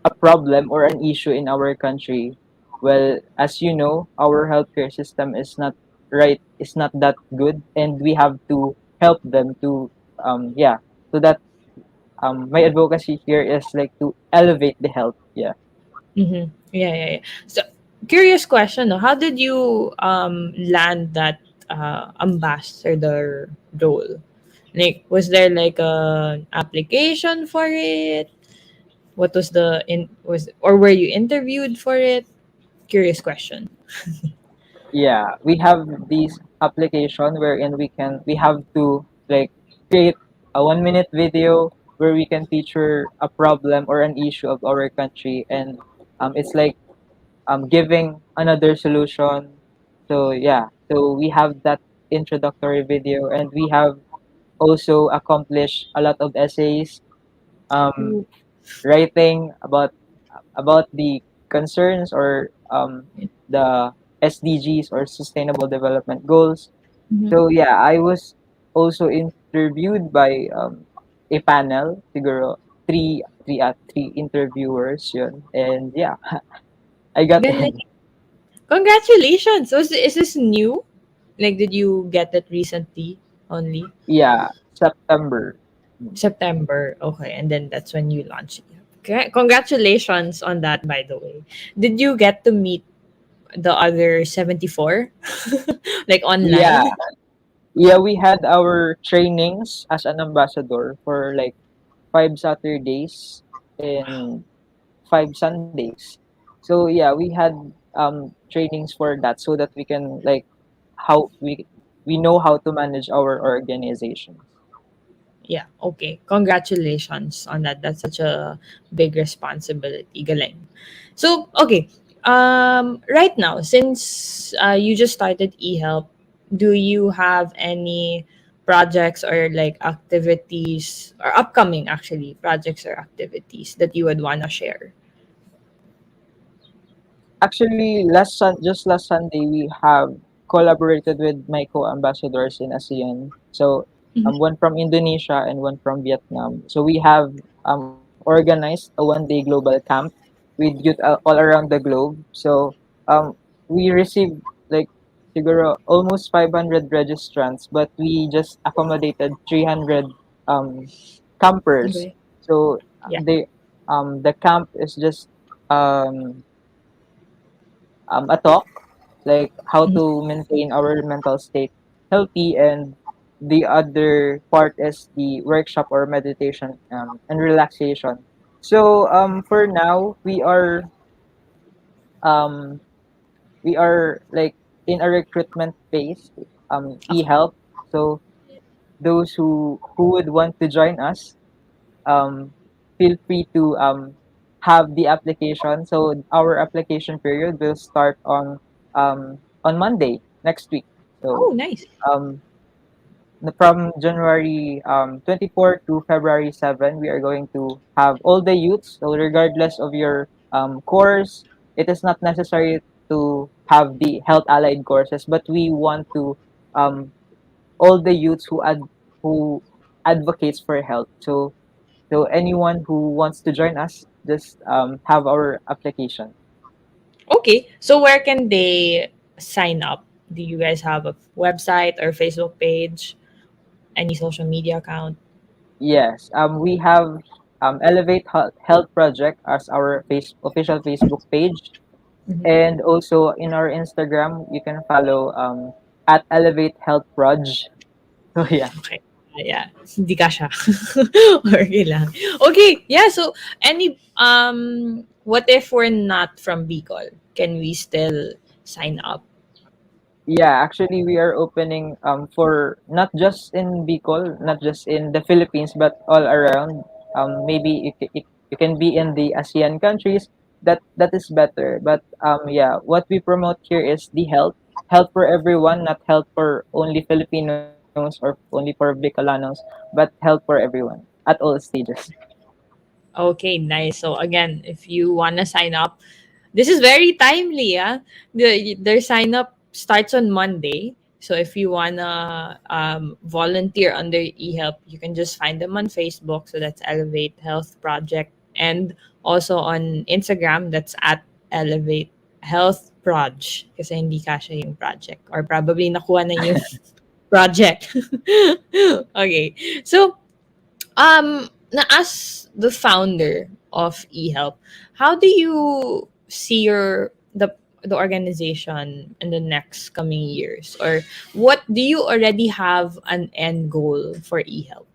a problem or an issue in our country. Well, as you know, our healthcare system is not that good, and we have to help them to yeah, so that my advocacy here is like to elevate the health. Yeah. Mm-hmm. Yeah, yeah, yeah. So, curious question, no? How did you land that ambassador role? Like, was there like a application for it? What was the in was or were you interviewed for it? Curious question. Yeah, we have this application wherein we have to like create a 1 minute video where we can feature a problem or an issue of our country, and it's like giving another solution. So yeah, so we have that introductory video, and we have also accomplished a lot of essays, um, Ooh. writing about the concerns or the SDGs or Sustainable Development Goals. Mhm. So yeah, I was also interviewed by a panel, siguro three interviewers yun. And yeah, I got Galing. in. Congratulations. So is this new? Like, did you get it recently only? Yeah, September. September. Okay, and then that's when you launch it. Okay. Congratulations on that, by the way. Did you get to meet the other 74? Like Yeah, online? yeah, we had our trainings as an ambassador for like 5 Saturdays and 5 Sundays. So yeah, we had trainings for that so that we can like how we know how to manage our organizations. Yeah, okay. Congratulations on that. That's such a big responsibility. Galing. So, okay. Right now, since you just started eHelp, do you have any projects or like activities or upcoming actually projects or activities that you would want to share? Actually, just last Sunday we have collaborated with my co-ambassadors in ASEAN. So Mhm. one from Indonesia and one from Vietnam. So we have organized a 1 day global camp with youth all around the globe. So um, we received like siguro almost 500 registrants, but we just accommodated 300 um, campers. Okay. So Yeah. the camp is just um, a talk like how Mhm. to maintain our mental state healthy, and the other part is the workshop or meditation and relaxation. So for now um we are like in a recruitment phase, Okay. e-help. So those who would want to join us, um, feel free to have the application. So our application period will start on Monday next week. So Oh, nice. um, from January 24 to February 7, we are going to have all the youths. So regardless of your course, it is not necessary to have the health allied courses, but we want to um, all the youths who advocates for health. So anyone who wants to join us, just have our application. Okay. So where can they sign up? Do you guys have a website or Facebook page? Any social media account? Yes, we have Elevate Health Project as our official Facebook page, Mhm. and also in our Instagram, you can follow at Elevate Health Proj. So yeah, Okay. Yeah. Hindi kasha. Okay lang. Okay, yeah, so what if we're not from Bicol? Can we still sign up? Yeah, actually, we are opening for not just in Bicol, not just in the Philippines, but all around. Maybe you can be in the ASEAN countries. That is better. But yeah, what we promote here is the health for everyone, not health for only Filipinos or only for Bicolanos, but health for everyone at all stages. Okay, nice. So again, if you wanna sign up, this is very timely, ah. Their sign up starts on Monday. So if you wanna volunteer under eHelp, you can just find them on Facebook. So that's Elevate Health Project, and also on Instagram. That's at Elevate Health Proj. Kasi hindi kasha yung project, or probably nakuha na yung project. Okay, so as the founder of eHelp, how do you see the organization in the next coming years, or what do you already have an end goal for eHelp?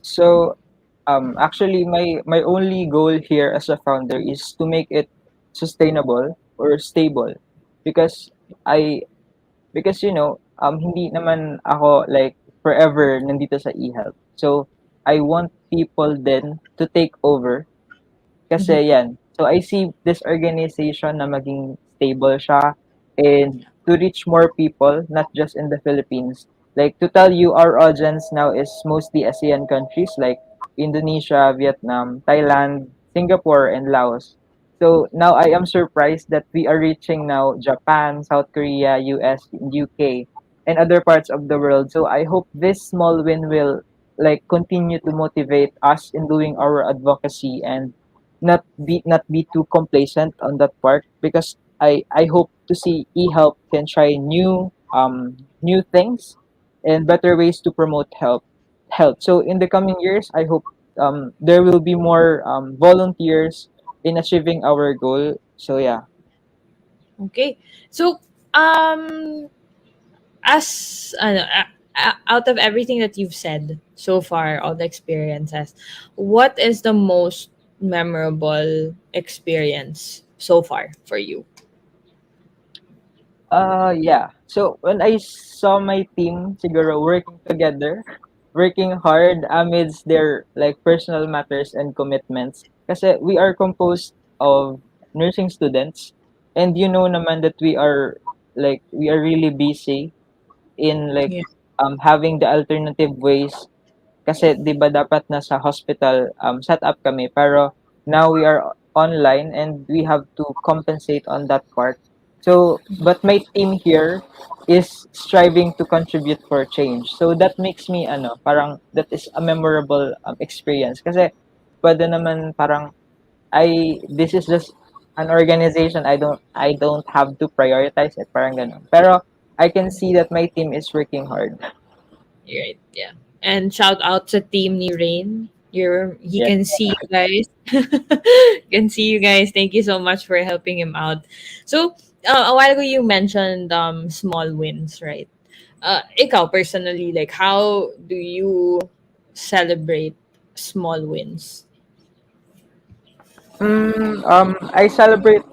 So, actually, my only goal here as a founder is to make it sustainable or stable, because I because hindi naman ako like forever nandito sa eHealth. So, I want people then to take over. Mhm. Kasi yan, so I see this organization na maging stable siya and to reach more people, not just in the Philippines. Like to tell you, our audience now is mostly ASEAN countries like Indonesia, Vietnam, Thailand, Singapore, and Laos. So now I am surprised that we are reaching now Japan, South Korea, US, UK, and other parts of the world. So I hope this small win will like continue to motivate us in doing our advocacy and not be too complacent on that part, because I hope to see eHelp can try new things and better ways to promote health. So in the coming years, I hope there will be more volunteers in achieving our goal. So yeah. Okay, so um out of everything that you've said so far, all the experiences, what is the most memorable experience so far for you? Yeah. So when I saw my team siguro working together, working hard amidst their like personal matters and commitments, kasi we are composed of nursing students, and you know naman that we are really busy in like Yeah. having the alternative ways, kasi 'di ba dapat nasa hospital set up kami, pero now we are online and we have to compensate on that part. So, but my team here is striving to contribute for change. So that makes me parang that is a memorable experience, kasi pwede naman parang this is just an organization, I don't have to prioritize it, parang gano'n. Pero I can see that my team is working hard. Right. Yeah. And shout out to team ni Reyn. He Yes. can see you guys. Can see you guys. Thank you so much for helping him out. So a while ago you mentioned small wins, right? Ikaw personally, like how do you celebrate small wins? I celebrate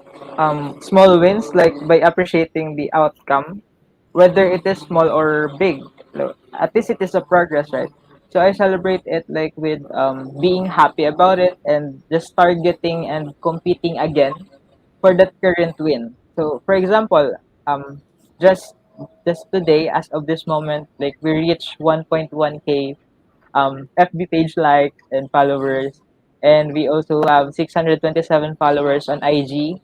small wins like by appreciating the outcome, whether it is small or big. At least it is a progress, right? So I celebrate it like with being happy about it and just targeting and competing again for that current win. So for example, um, just just today, as of this moment, like we reached 1.1k FB page likes and followers. And we also have 627 followers on IG,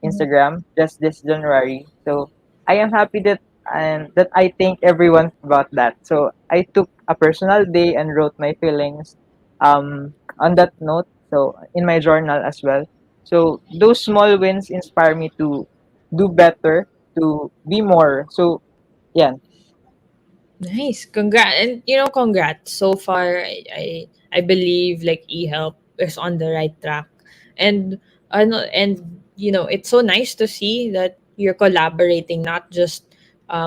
Instagram, just this January. So I am happy that I thank everyone about that. So I took a personal day and wrote my feelings on that note. So in my journal as well. So those small wins inspire me to do better, to be more. So yeah. Nice. Congrats. And congrats. So far I believe like eHelp is on the right track. And it's so nice to see that you're collaborating not just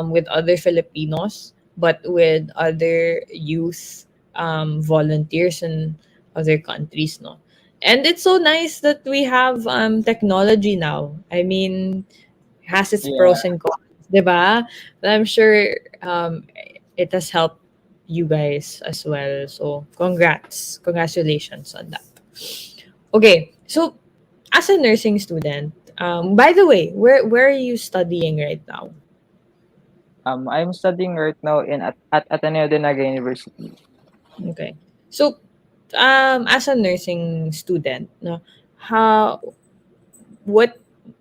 with other Filipinos, but with other youth volunteers in other countries, no? And it's so nice that we have technology now. I mean, has its Yeah. pros and cons, 'di ba? But I'm sure it has helped you guys as well. So, congratulations on that. Okay, so as a nursing student, by the way, where are you studying right now? I'm studying right now at Ateneo de Naga University. Okay, so as a nursing student, no, how what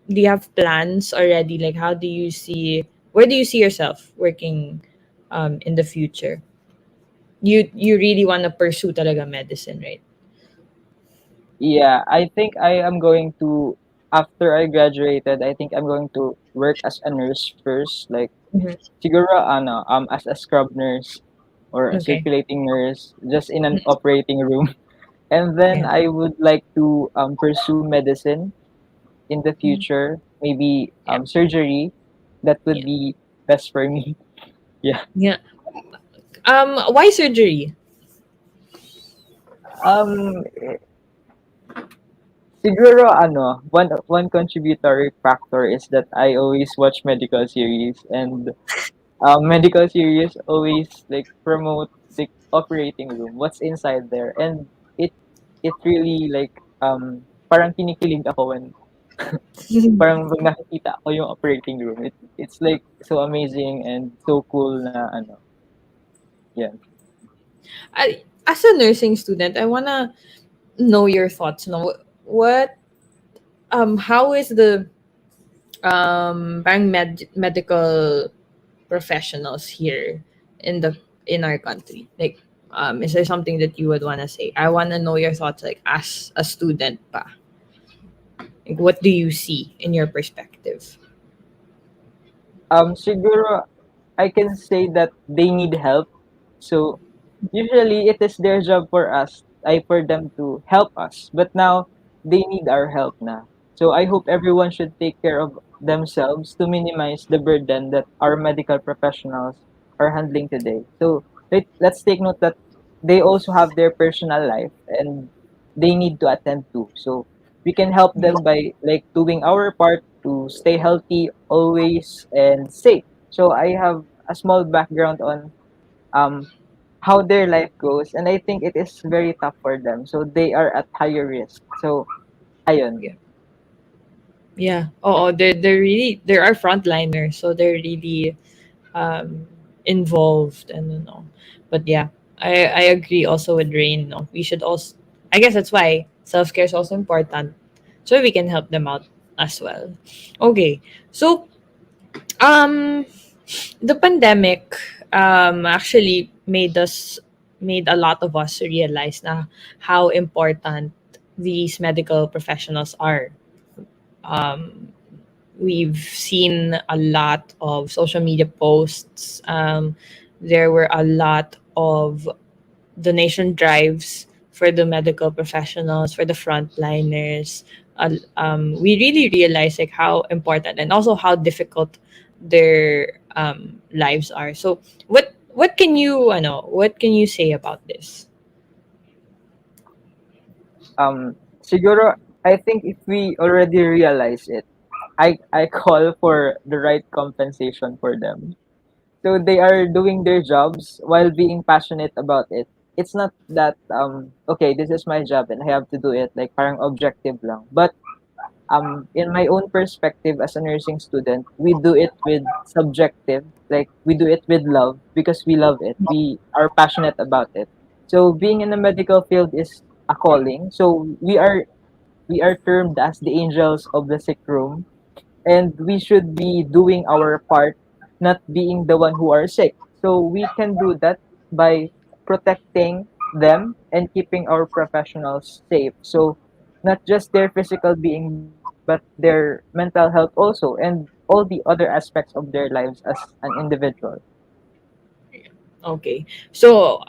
do you have plans already? Like, how do you see where do you see yourself working in the future? You really want to pursue talaga medicine, right? Yeah, I think I am going to after I graduated, I think I'm going to work as a nurse first, like Mhm. siguro as a scrub nurse or a Okay. circulating nurse just in an Mm, operating room. And then yeah. I would like to pursue medicine in the Mhm. future, maybe Yeah. surgery. That would Yeah. be best for me. Yeah. Yeah. Why surgery? Um Siguro one contributory factor is that I always watch medical series, and medical series always like promote the operating room, what's inside there, and it really like parang kinikilig ako when parang pag nakikita ko yung operating room. It's like so amazing and so cool na ano. Yeah. As a nursing student, I wanna know your thoughts. No, what how is the parang medical professionals here in the in our country? Like, is there something that you would wanna say? I wanna know your thoughts, like as a student, pa. Like, what do you see in your perspective? Siguro I can say that they need help. So usually it is their job for them to help us. But now they need our help na. So I hope everyone should take care of themselves to minimize the burden that our medical professionals are handling today. So let's take note that they also have their personal life and they need to attend to. So we can help them by like doing our part to stay healthy always and safe. So I have a small background on um how their life goes, and I think it is very tough for them. So they are at higher risk. So ayun. Yeah. Yeah. Oh, there are frontliners, so they're really involved and you know. But yeah, I agree also with Rain. No, we should also. I guess that's why self care is also important, so we can help them out as well. Okay, so um, the pandemic actually made a lot of us realize na how important these medical professionals are. Um, we've seen a lot of social media posts. There were a lot of donation drives for the medical professionals, for the frontliners. We really realized like how important and also how difficult their lives are. So, what can you, what can you say about this? Siguro I think if we already realize it, I call for the right compensation for them. So they are doing their jobs while being passionate about it. It's not that okay, this is my job and I have to do it like parang objective lang. But in my own perspective as a nursing student, we do it with subjective, like we do it with love because we love it. We are passionate about it. So being in the medical field is a calling. So we are termed as the angels of the sick room, and we should be doing our part, not being the one who are sick. So we can do that by protecting them and keeping our professionals safe. So not just their physical being, but their mental health also, and all the other aspects of their lives as an individual. Okay. So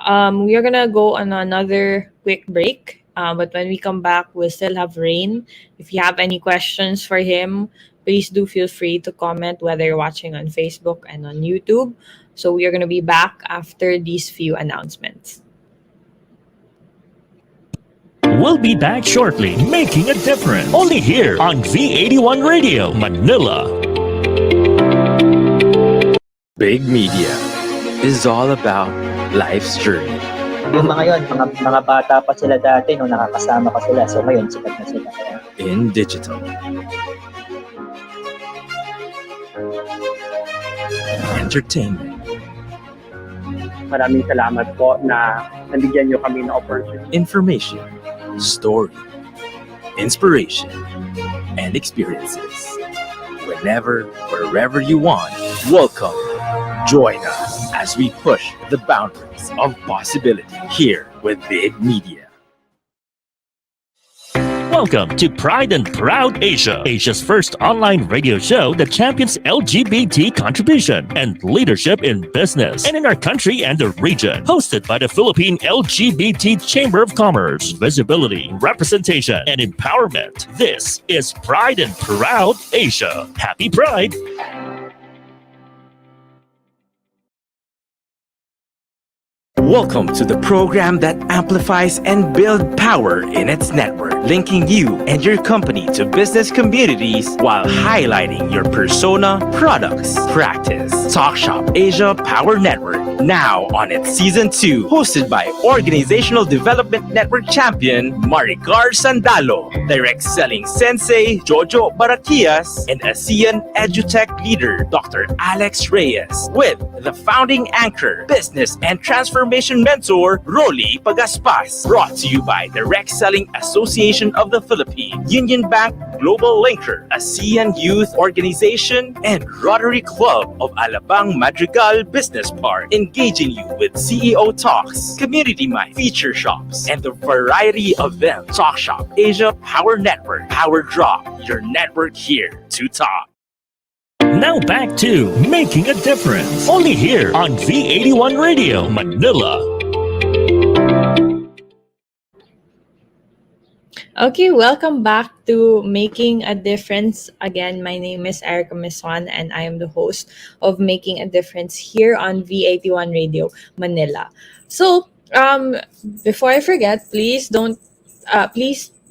we are gonna go on another quick break. But when we come back, we'll still have Rain. If you have any questions for him, please do feel free to comment whether you're watching on Facebook and on YouTube. So we are going to be back after these few announcements. We'll be back shortly, making a difference. Only here on V81 Radio, Manila. Big Media is all about life's journey. Yung mga yun, mga bata pa sila dati nung nakakasama ko sila. So ngayon, sikat na sila. Kaya In digital, entertainment, Maraming salamat po na nabigyan niyo kami ng opportunity. information, story, inspiration, and experiences. Whenever, wherever you want, welcome. Join us as we push the boundaries of possibility here with Big Media. Welcome to Pride and Proud Asia, Asia's first online radio show that champions LGBT contribution and leadership in business and in our country and the region. Hosted by the Philippine LGBT Chamber of Commerce, visibility, representation, and empowerment. This is Pride and Proud Asia. Happy Pride! Welcome to the program that amplifies and builds power in its network, linking you and your company to business communities while highlighting your persona, products, practice. Talk Shop Asia Power Network, now on its season 2, hosted by Organizational Development Network champion Maricar Sandalo, direct selling sensei Jojo Barakias, and ASEAN EduTech leader Dr. Alex Reyes, with the founding anchor, business and transformation mentor Rolly Pagaspas. Brought to you by Direct Selling Association of the Philippines, Union Bank Global Linker, ASEAN Youth Organization, and Rotary Club of Alabang Madrigal Business Park, engaging you with CEO talks, community mind, feature shops, and the variety of them. Talk Shop Asia Power Network, Power Drop, your network here to talk. Now back to Making a Difference. Only here on V81 Radio, Manila. Okay, welcome back to Making a Difference. Again, my name is Erika Mison, and I am the host of Making a Difference here on V81 Radio, Manila. So, before I forget, please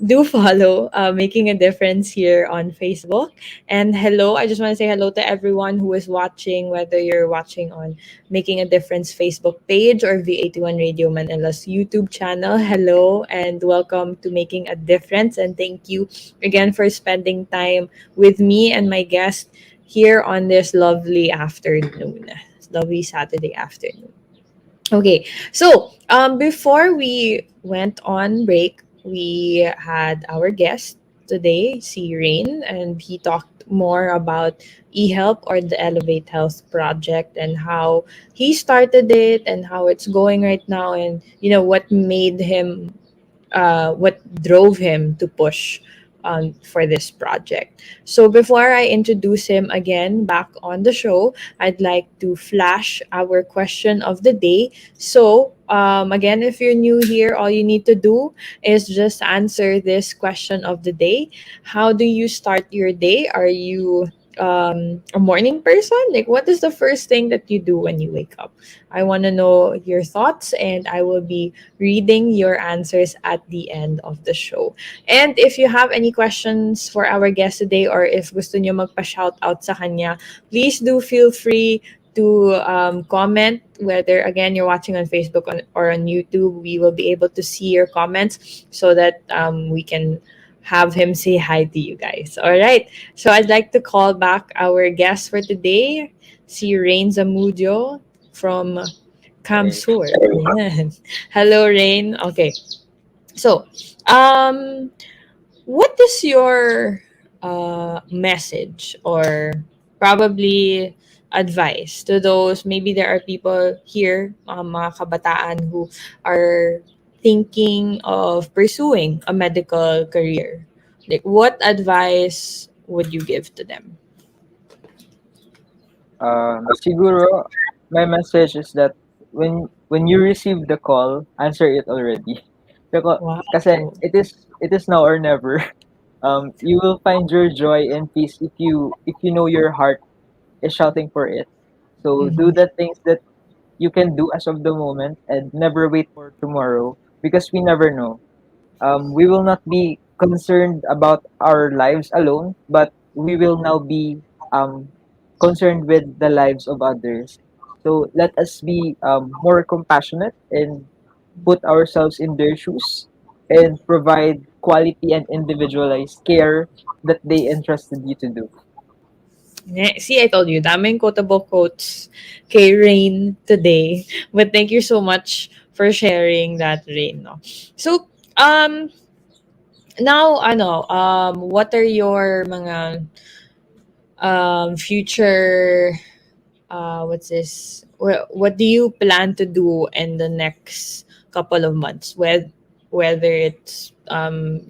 do follow Making a Difference here on Facebook. And hello, I just want to say hello to everyone who is watching, whether you're watching on Making a Difference Facebook page or V81 Radio Manila's YouTube channel. Hello and welcome to Making a Difference. And thank you again for spending time with me and my guest here on this lovely afternoon, lovely Saturday afternoon. Okay, so before we went on break, we had our guest today, si Reyn, and he talked more about eHelp or the Elevate Health project and how he started it and how it's going right now, and what made him, what drove him to push for this project. So before I introduce him again back on the show, I'd like to flash our question of the day. So again, if you're new here, all you need to do is just answer this question of the day. How do you start your day? Are you a morning person? Like, what is the first thing that you do when you wake up? I want to know your thoughts, and I will be reading your answers at the end of the show. And if you have any questions for our guest today, or if gusto nyo magpa-shoutout sa kanya, please do feel free to comment, whether again you're watching on Facebook or on YouTube. We will be able to see your comments so that we can have him say hi to you guys. All right. So I'd like to call back our guest for today, si Reyn Zamudio from Kamsur. Ayan. Hello, Reyn. Okay. So, what is your message or probably advice to those, maybe there are people here, mga kabataan who are thinking of pursuing a medical career? Like, what advice would you give to them? Siguro, my message is that when you receive the call, answer it already. Wow. Kasi it is now or never. You will find your joy and peace if you know your heart is shouting for it. So do Mhm. the things that you can do as of the moment and never wait for tomorrow because we never know. We will not be concerned about our lives alone, but we will now be um, concerned with the lives of others. So let us be more compassionate and put ourselves in their shoes and provide quality and individualized care that they entrusted you to do. See, I told you, daming quotable quotes kay Reyn today. But thank you so much for sharing that, Reyn. No? So, now, what are your mga future, what's this? What do you plan to do in the next couple of months? Whether it's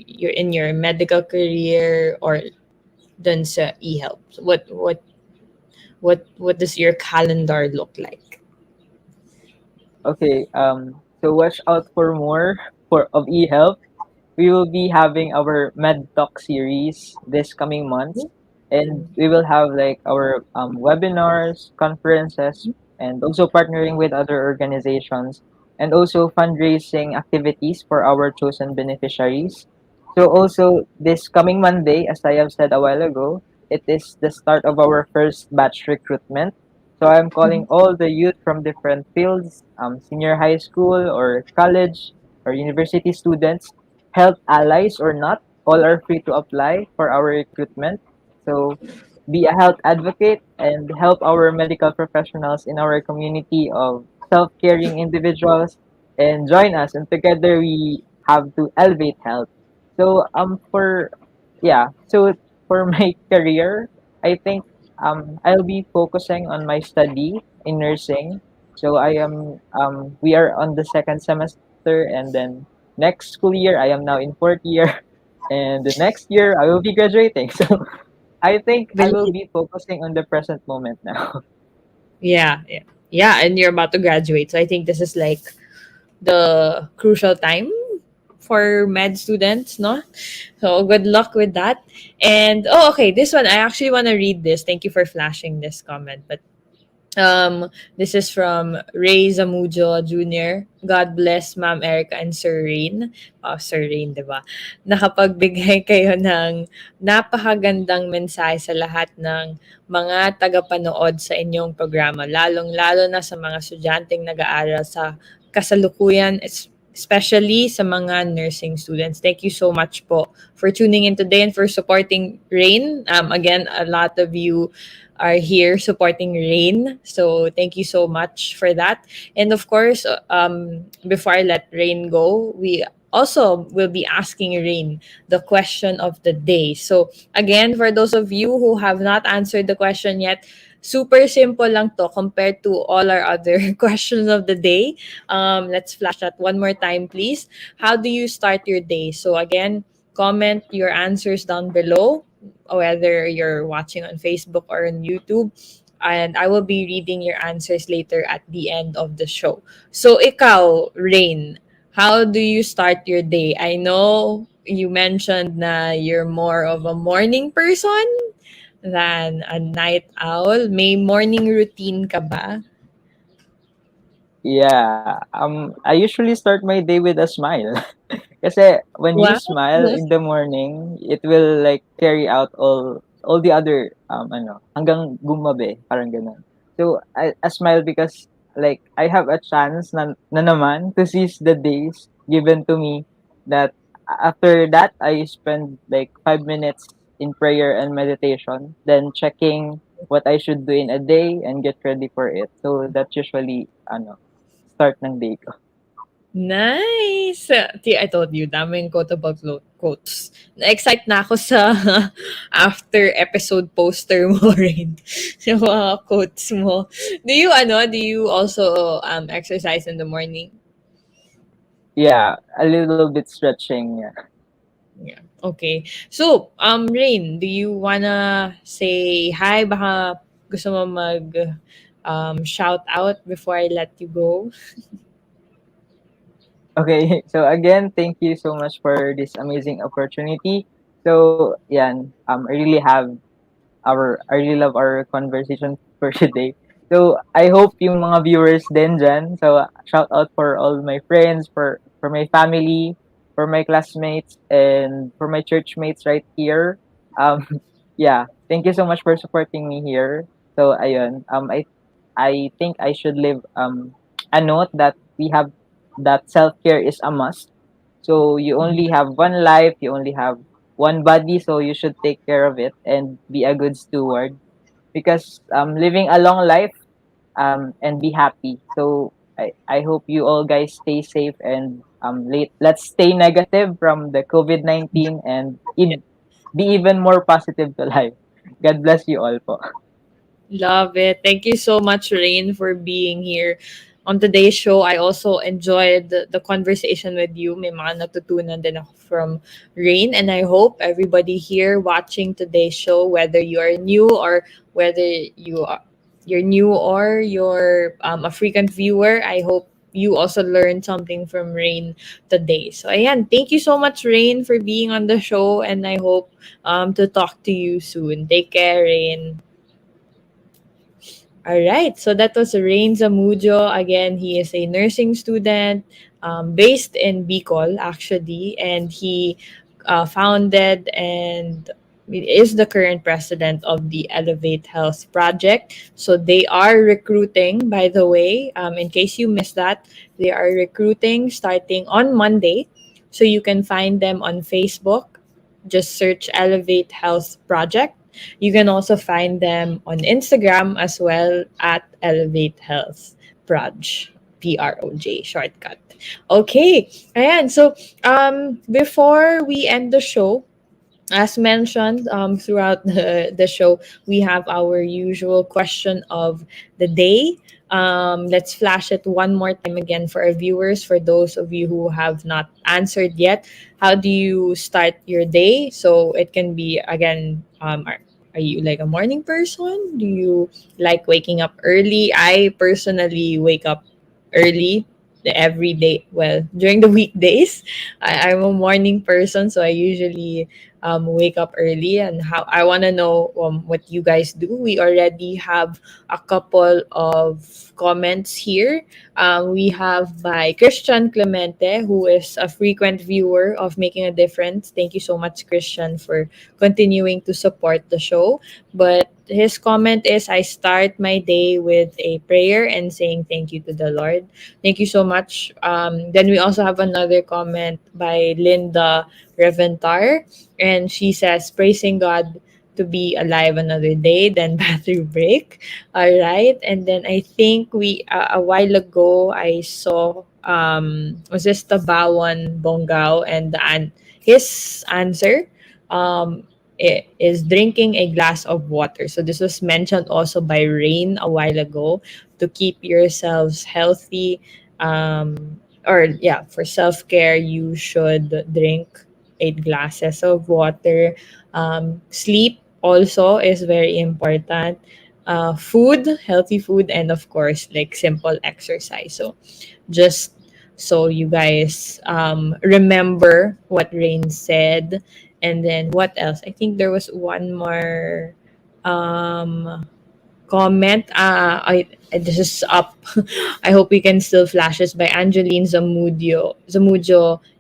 you're in your medical career or dun sa e-health. What does your calendar look like? Okay, so watch out for more for of eHealth. We will be having our Med Talk series this coming month, and we will have like our webinars, conferences, and also partnering with other organizations, and also fundraising activities for our chosen beneficiaries. So also this coming Monday, as I have said a while ago, it is the start of our first batch recruitment. So I'm calling all the youth from different fields, senior high school or college or university students, health allies or not, all are free to apply for our recruitment. So be a health advocate and help our medical professionals in our community of self-caring individuals and join us and together we have to elevate health. So for my career, I think I'll be focusing on my study in nursing. So we are on the second semester and then next school year I am now in fourth year and the next year I will be graduating. So I think I will Believe. be focusing on the present moment now. Yeah, yeah. Yeah, and you're about to graduate. So I think this is like the crucial time for med students, no? So good luck with that. And okay, this one I actually want to read this. Thank you for flashing this comment. But this is from Ray Zamudio Jr. God bless Ma'am Erika and Sir Reyn. Oh, Sir Reyn, di ba? Nakapagbigay kayo ng napakagandang mensahe sa lahat ng mga tagapanood sa inyong programa, lalong-lalo na sa mga estudyanteng nag-aaral sa kasalukuyan, especially sa mga nursing students. Thank you so much po for tuning in today and for supporting Reyn. Again, a lot of you are here supporting Reyn. So thank you so much for that. And of course, before I let Reyn go, we also will be asking Reyn the question of the day. So again, for those of you who have not answered the question yet, super simple lang to compared to all our other questions of the day. Let's flash that one more time, please. How do you start your day? So again, comment your answers down below, whether you're watching on Facebook or on YouTube. And I will be reading your answers later at the end of the show. So ikaw, Reyn, how do you start your day? I know you mentioned na you're more of a morning person than a night owl. May morning routine ka ba? Yeah, I usually start my day with a smile. Kasi when you Wow. smile in the morning, it will like carry out all the other hanggang gumabi, parang ganun. So I smile because like I have a chance na naman to seize the days given to me that after that I spend like 5 minutes in prayer and meditation, then checking what I should do in a day and get ready for it. So that's usually start ng day ko. Nice! See, I told you, daming quotable quotes. Na-excite na ako sa after episode poster mo rin. Yung mga quotes mo. Do you also exercise in the morning? Yeah, a little bit stretching. Yeah. Yeah. Okay. So, Rain, do you wanna say hi? Baka gusto mo mag shout out before I let you go? Okay. So again, thank you so much for this amazing opportunity. So yeah, I really love our conversation for today. So, I hope yung mga viewers din dyan. So, shout out for all my friends, for my family, for my classmates, and for my church mates right here. Um, yeah, thank you so much for supporting me here. So, ayun, I think I should leave a note that we have that self-care is a must. So, you only have one life, you only have one body, so you should take care of it and be a good steward because living a long life and be happy. So I hope you all guys stay safe and let's stay negative from the COVID-19 and be even more positive to life. God bless you all po. Love it. Thank you so much, Rain, for being here. On today's show, I also enjoyed the conversation with you. May mga natutunan din ako from Rain. And I hope everybody here watching today's show, whether you are new or whether you're new or you're a frequent viewer, I hope you also learned something from Rain today. So ayan, thank you so much, Rain, for being on the show. And I hope to talk to you soon. Take care, Rain. All right, so that was Reyn Zamudio. Again, he is a nursing student based in Bicol, actually, and he founded and is the current president of the Elevate Health Project. So they are recruiting, by the way, in case you missed that, they are recruiting starting on Monday. So you can find them on Facebook. Just search Elevate Health Project. You can also find them on Instagram as well at Elevate Health Proj. PROJ shortcut. Okay. Ayan. So before we end the show, as mentioned throughout the show, we have our usual question of the day. Let's flash it one more time again for our viewers, for those of you who have not answered yet. How do you start your day? So it can be, again, are you like a morning person? Do you like waking up early? I personally wake up early every day. Well, during the weekdays, I'm a morning person, so I usually wake up early. And how I want to know what you guys do. We already have a couple of comments here. We have by Christian Clemente, who is a frequent viewer of Making a Difference. Thank you so much, Christian, for continuing to support the show. But his comment is, I start my day with a prayer and saying thank you to the Lord. Thank you so much. Then we also have another comment by Linda Reventar, and she says, praising God to be alive another day, then bathroom break. All right. And then I think a while ago, I saw, was this Tabawan Bongao, and his answer is drinking a glass of water. So this was mentioned also by Rain a while ago, to keep yourselves healthy. Or yeah, for self-care, you should drink 8 glasses of water. Sleep also is very important. Food, healthy food, and of course, like simple exercise. So just so you guys remember what Rain said. And then what else? I think there was one more um, comment. This is up. I hope we can still flash this, by Angeline Zamudio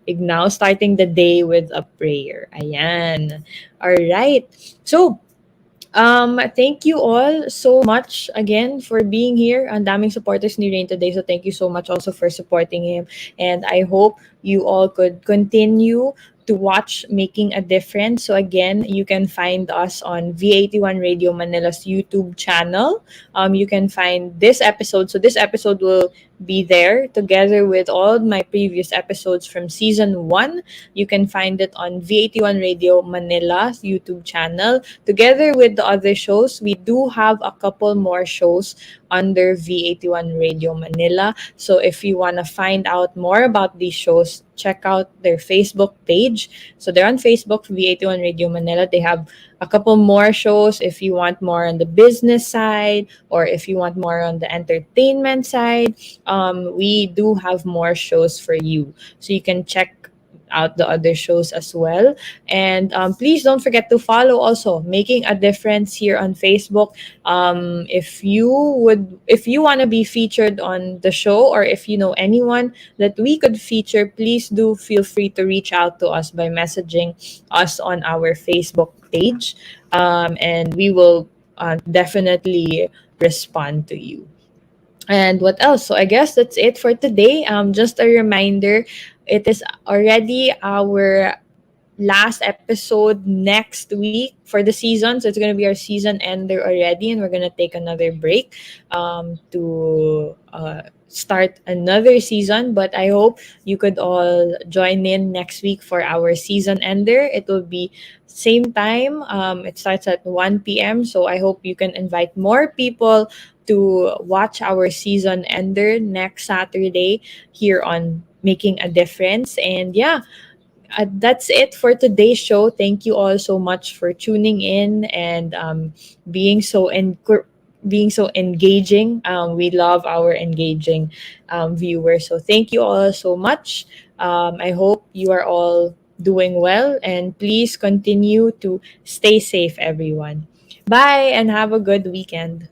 Ignao, starting the day with a prayer. Ayan. All right. So, thank you all so much again for being here. Ang daming supporters ni Rain today, so thank you so much also for supporting him. And I hope you all could continue to watch Making a Difference. So again, you can find us on V81 Radio Manila's YouTube channel. You can find this episode. So this episode will be there together with all my previous episodes from season 1. You can find it on V81 Radio Manila's YouTube channel together with the other shows. We do have a couple more shows under V81 Radio Manila. So if you want to find out more about these shows, check out their Facebook page. So they're on Facebook, V81 Radio Manila. They have a couple more shows if you want more on the business side, or if you want more on the entertainment side. We do have more shows for you. So you can check out the other shows as well. And please don't forget to follow also Making a Difference here on Facebook. If you want to be featured on the show, or if you know anyone that we could feature, please do feel free to reach out to us by messaging us on our Facebook page, and we will definitely respond to you. And what else? So I guess that's it for today. Just a reminder, it is already our last episode next week for the season. So it's going to be our season ender already, and we're going to take another break to start another season. But I hope you could all join in next week for our season ender. It will be same time. It starts at 1 p.m. So I hope you can invite more people to watch our season ender next Saturday here on Making a Difference. And yeah, that's it for today's show. Thank you all so much for tuning in and being so engaging. We love our engaging viewers. So thank you all so much. I hope you are all doing well, and please continue to stay safe, everyone. Bye, and have a good weekend.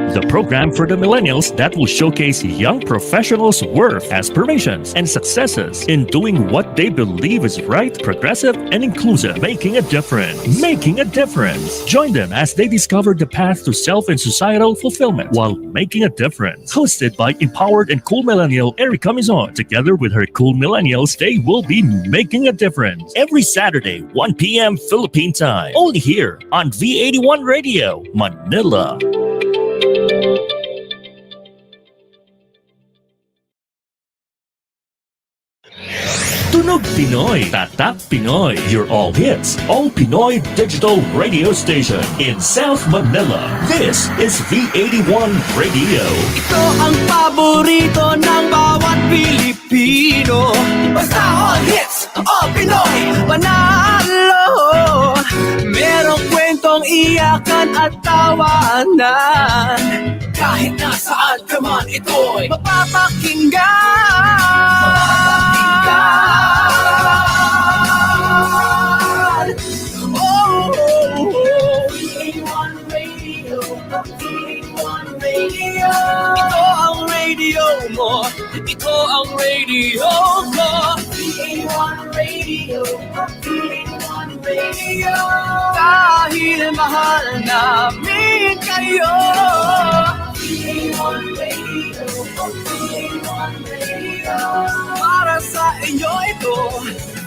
The program for the millennials that will showcase young professionals' worth, aspirations, and successes in doing what they believe is right, progressive, and inclusive. Making a difference. Making a difference. Join them as they discover the path to self and societal fulfillment while making a difference. Hosted by empowered and cool millennial Erika Mison. Together with her cool millennials, they will be making a difference. Every Saturday, 1 p.m. Philippine time. Only here on V81 Radio, Manila. Tunog Pinoy, Tatak Pinoy, your all hits, all Pinoy digital radio station in South Manila. This is V81 Radio. Ito ang paborito ng bawat Pilipino. Basta all hits, all Pinoy, panalo. Merong kwentong iyakan at tawanan. Kahit nasaan ka man, ito'y mapapakinggan. Ito ang radio mo, ito ang radio ko. V81 Radio, V81 Radio. Dahil mahal namin kayo. V81 Radio, V81 Radio. Para sa inyo ito,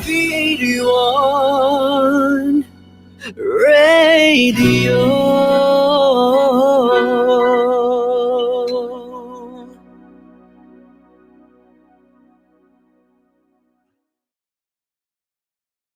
V81 Radio.